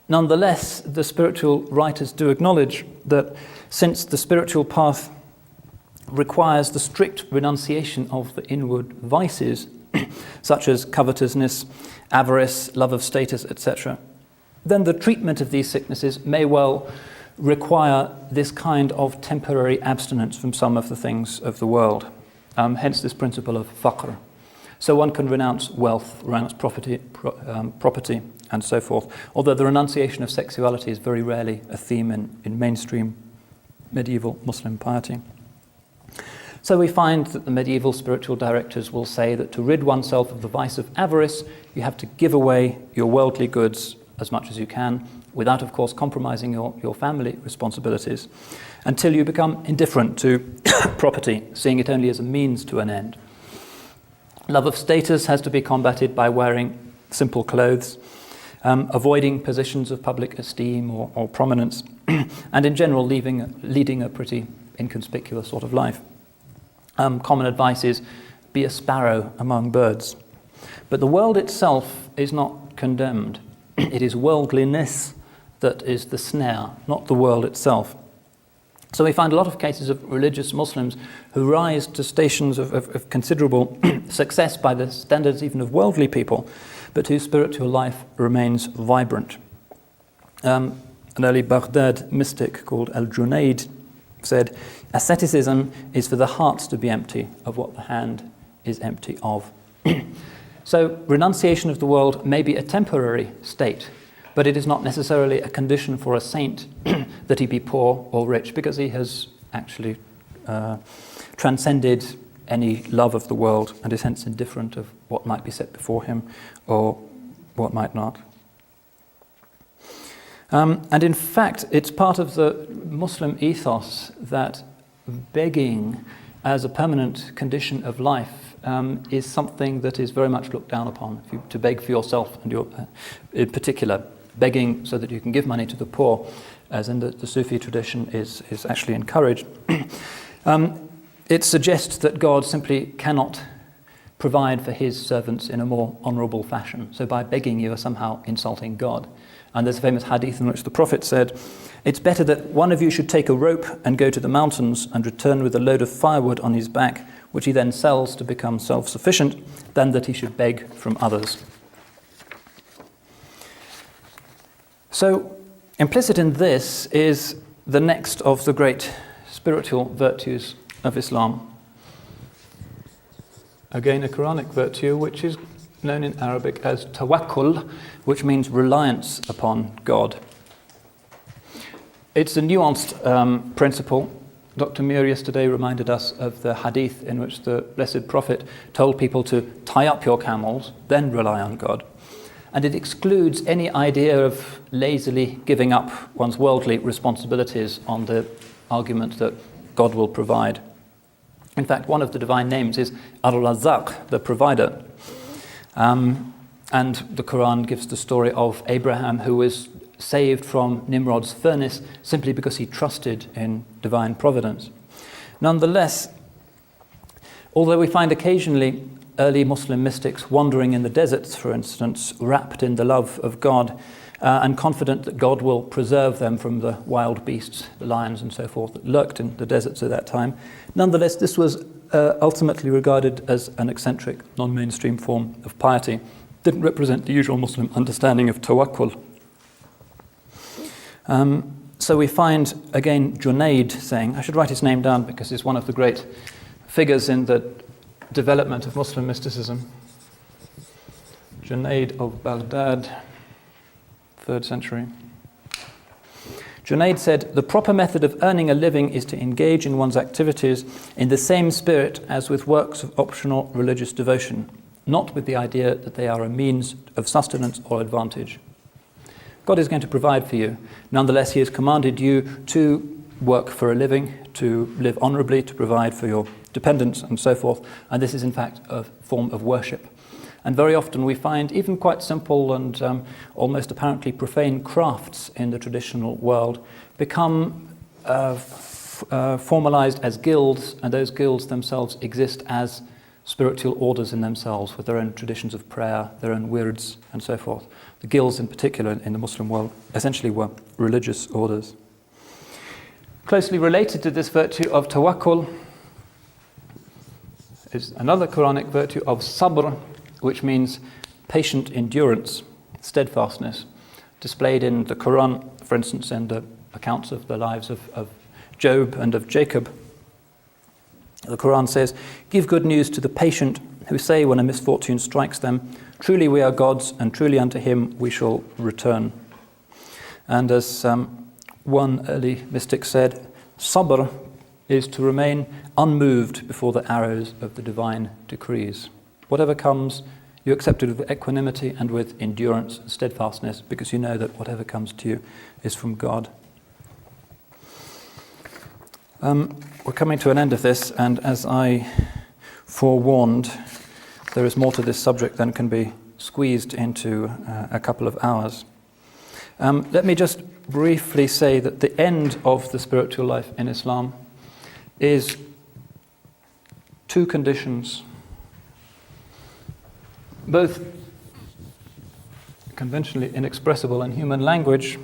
Nonetheless, the spiritual writers do acknowledge that since the spiritual path requires the strict renunciation of the inward vices, such as covetousness, avarice, love of status, etc., then the treatment of these sicknesses may well require this kind of temporary abstinence from some of the things of the world. Hence this principle of faqr. So one can renounce wealth, renounce property, and so forth, although the renunciation of sexuality is very rarely a theme in mainstream medieval Muslim piety. So we find that the medieval spiritual directors will say that to rid oneself of the vice of avarice, you have to give away your worldly goods as much as you can, without, of course, compromising your family responsibilities, until you become indifferent to property, seeing it only as a means to an end. Love of status has to be combated by wearing simple clothes, avoiding positions of public esteem or prominence, and in general leading a pretty inconspicuous sort of life. Common advice is, be a sparrow among birds. But the world itself is not condemned. It is worldliness that is the snare, not the world itself. So we find a lot of cases of religious Muslims who rise to stations of considerable success by the standards even of worldly people, but whose spiritual life remains vibrant. An early Baghdad mystic called Al-Junayd said, asceticism is for the heart to be empty of what the hand is empty of. So renunciation of the world may be a temporary state, but it is not necessarily a condition for a saint that he be poor or rich, because he has actually transcended any love of the world and is hence indifferent of what might be set before him or what might not. And in fact, it's part of the Muslim ethos that begging as a permanent condition of life is something that is very much looked down upon. To beg for yourself, and in particular, begging so that you can give money to the poor, as in the Sufi tradition, is actually encouraged. It suggests that God simply cannot provide for his servants in a more honourable fashion. So by begging, you are somehow insulting God. And there's a famous hadith in which the Prophet said, it's better that one of you should take a rope and go to the mountains and return with a load of firewood on his back, which he then sells to become self-sufficient, than that he should beg from others. So implicit in this is the next of the great spiritual virtues of Islam. Again, a Quranic virtue which is known in Arabic as tawakkul, which means reliance upon God. It's a nuanced principle. Dr. Mir yesterday reminded us of the hadith in which the Blessed Prophet told people to tie up your camels, then rely on God. And it excludes any idea of lazily giving up one's worldly responsibilities on the argument that God will provide. In fact, one of the divine names is Ar-Razzaq, the provider. And the Qur'an gives the story of Abraham, who was saved from Nimrod's furnace simply because he trusted in divine providence. Nonetheless, although we find occasionally early Muslim mystics wandering in the deserts, for instance, wrapped in the love of God and confident that God will preserve them from the wild beasts, the lions and so forth, that lurked in the deserts at that time, nonetheless this was ultimately regarded as an eccentric, non-mainstream form of piety. Didn't represent the usual Muslim understanding of tawakkul. So we find, again, Junayd saying, I should write his name down because he's one of the great figures in the development of Muslim mysticism. Junayd of Baghdad, 3rd century. Junayd said, the proper method of earning a living is to engage in one's activities in the same spirit as with works of optional religious devotion, not with the idea that they are a means of sustenance or advantage. God is going to provide for you. Nonetheless, he has commanded you to work for a living, to live honorably, to provide for your dependents and so forth. And this is in fact a form of worship. And very often we find even quite simple and almost apparently profane crafts in the traditional world become formalized as guilds, and those guilds themselves exist as spiritual orders in themselves with their own traditions of prayer, their own wirds and so forth. The guilds in particular in the Muslim world essentially were religious orders. Closely related to this virtue of tawakkul is another Quranic virtue of sabr, which means patient endurance, steadfastness, displayed in the Quran, for instance, in the accounts of the lives of Job and of Jacob. The Quran says, give good news to the patient who say when a misfortune strikes them, truly we are God's and truly unto him we shall return. And as one early mystic said, sabr is to remain unmoved before the arrows of the divine decrees. Whatever comes, you accept it with equanimity and with endurance and steadfastness, because you know that whatever comes to you is from God. We're coming to an end of this, and as I forewarned, there is more to this subject than can be squeezed into a couple of hours. Let me just briefly say that the end of the spiritual life in Islam is two conditions, both conventionally inexpressible in human language.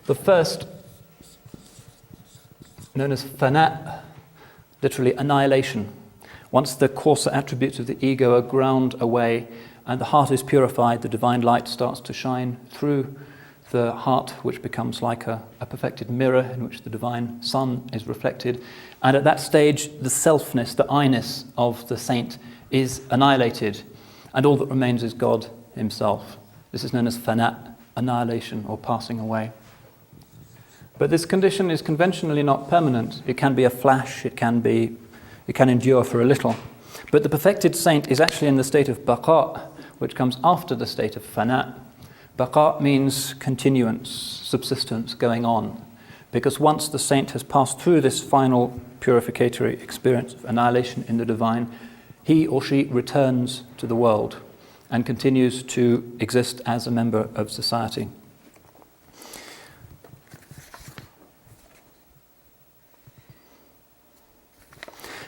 The first, known as fana, literally annihilation. Once the coarser attributes of the ego are ground away and the heart is purified, the divine light starts to shine through the heart, which becomes like a perfected mirror in which the divine sun is reflected. And at that stage, the selfness, the I-ness of the saint is annihilated, and all that remains is God himself. This is known as fana, annihilation or passing away. But this condition is conventionally not permanent. It can be a flash, it can endure for a little. But the perfected saint is actually in the state of baqa, which comes after the state of fana. Baqa means continuance, subsistence, going on. Because once the saint has passed through this final purificatory experience of annihilation in the divine, he or she returns to the world and continues to exist as a member of society.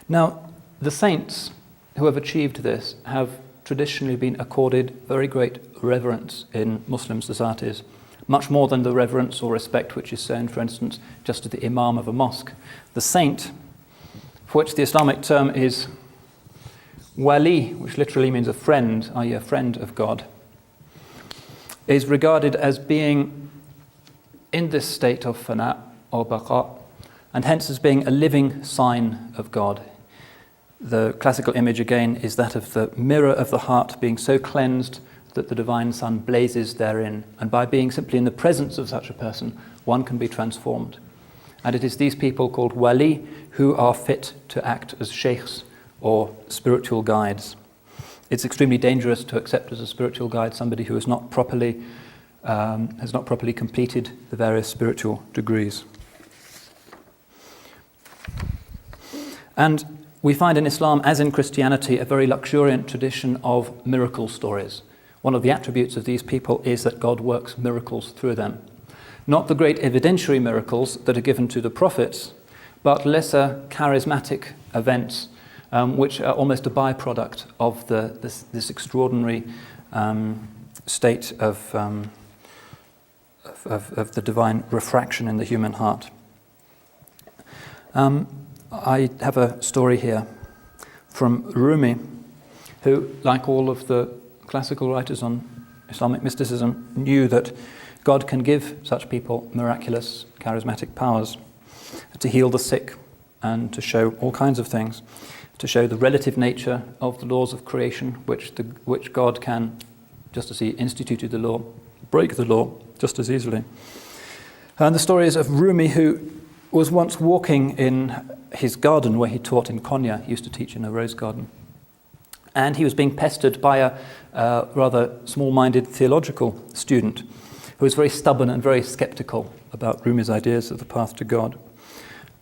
Now, the saints who have achieved this have traditionally been accorded very great reverence in Muslim societies, much more than the reverence or respect which is shown, for instance, just to the imam of a mosque. The saint, for which the Islamic term is wali, which literally means a friend, i.e. a friend of God, is regarded as being in this state of fana or baqa, and hence as being a living sign of God. The classical image again is that of the mirror of the heart being so cleansed that the divine sun blazes therein, and by being simply in the presence of such a person, one can be transformed. And it is these people called wali who are fit to act as sheikhs or spiritual guides. It's extremely dangerous to accept as a spiritual guide somebody who has not properly completed the various spiritual degrees. And we find in Islam, as in Christianity, a very luxuriant tradition of miracle stories. one of the attributes of these people is that God works miracles through them. Not the great evidentiary miracles that are given to the prophets, but lesser charismatic events which are almost a byproduct of this extraordinary state of the divine refraction in the human heart. I have a story here from Rumi, who, like all of the classical writers on Islamic mysticism, knew that God can give such people miraculous, charismatic powers to heal the sick and to show all kinds of things, to show the relative nature of the laws of creation, which God can, just as he instituted the law, break the law just as easily. And the story is of Rumi, who was once walking in his garden where he taught in Konya. He used to teach in a rose garden. And he was being pestered by a rather small-minded theological student who was very stubborn and very skeptical about Rumi's ideas of the path to God.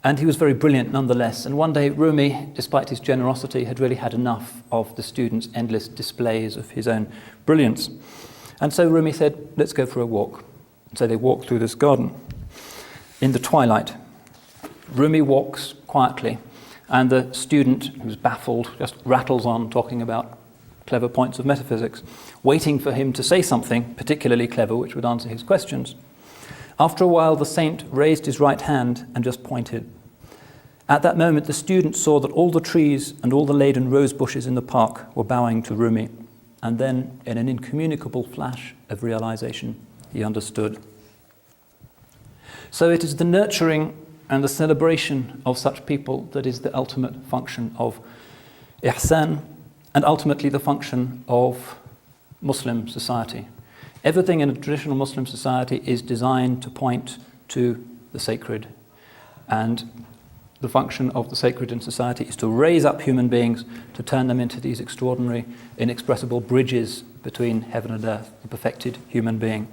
And he was very brilliant nonetheless. And one day Rumi, despite his generosity, had really had enough of the student's endless displays of his own brilliance. And so Rumi said, let's go for a walk. And so they walked through this garden in the twilight. Rumi walks quietly, and the student, who's baffled, just rattles on talking about clever points of metaphysics, waiting for him to say something particularly clever which would answer his questions. After a while, the saint raised his right hand and just pointed. At that moment, the student saw that all the trees and all the laden rose bushes in the park were bowing to Rumi. And then, in an incommunicable flash of realization, he understood. So it is the nurturing and the celebration of such people that is the ultimate function of ihsan, and ultimately the function of Muslim society. Everything in a traditional Muslim society is designed to point to the sacred, and the function of the sacred in society is to raise up human beings, to turn them into these extraordinary, inexpressible bridges between heaven and earth, the perfected human being.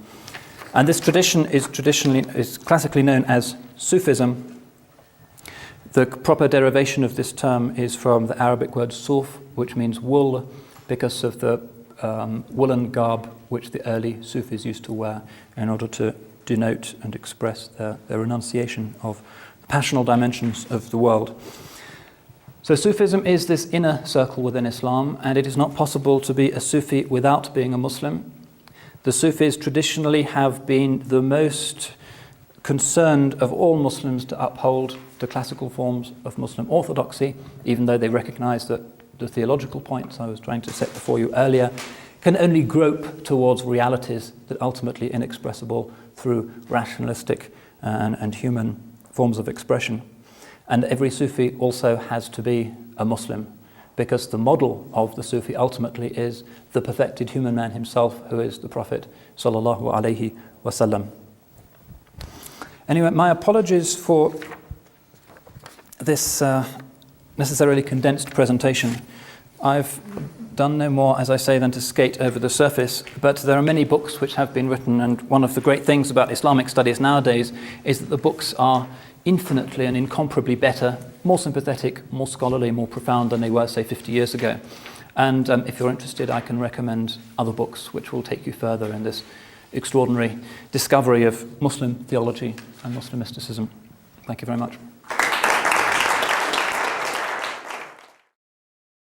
And this tradition is classically known as Sufism. The proper derivation of this term is from the Arabic word suf, which means wool, because of the woolen garb which the early Sufis used to wear in order to denote and express their renunciation of the passional dimensions of the world. So Sufism is this inner circle within Islam, and it is not possible to be a Sufi without being a Muslim. The Sufis traditionally have been the most concerned of all Muslims to uphold the classical forms of Muslim orthodoxy, even though they recognize that the theological points I was trying to set before you earlier can only grope towards realities that are ultimately inexpressible through rationalistic and human forms of expression. And every Sufi also has to be a Muslim, because the model of the Sufi ultimately is the perfected human man himself, who is the Prophet sallallahu alaihi wasallam. Anyway, my apologies for this necessarily condensed presentation. I've done no more, as I say, than to skate over the surface, but there are many books which have been written, and one of the great things about Islamic studies nowadays is that the books are infinitely and incomparably better, more sympathetic, more scholarly, more profound than they were, say, 50 years ago. And if you're interested, I can recommend other books which will take you further in this extraordinary discovery of Muslim theology and Muslim mysticism. Thank you very much.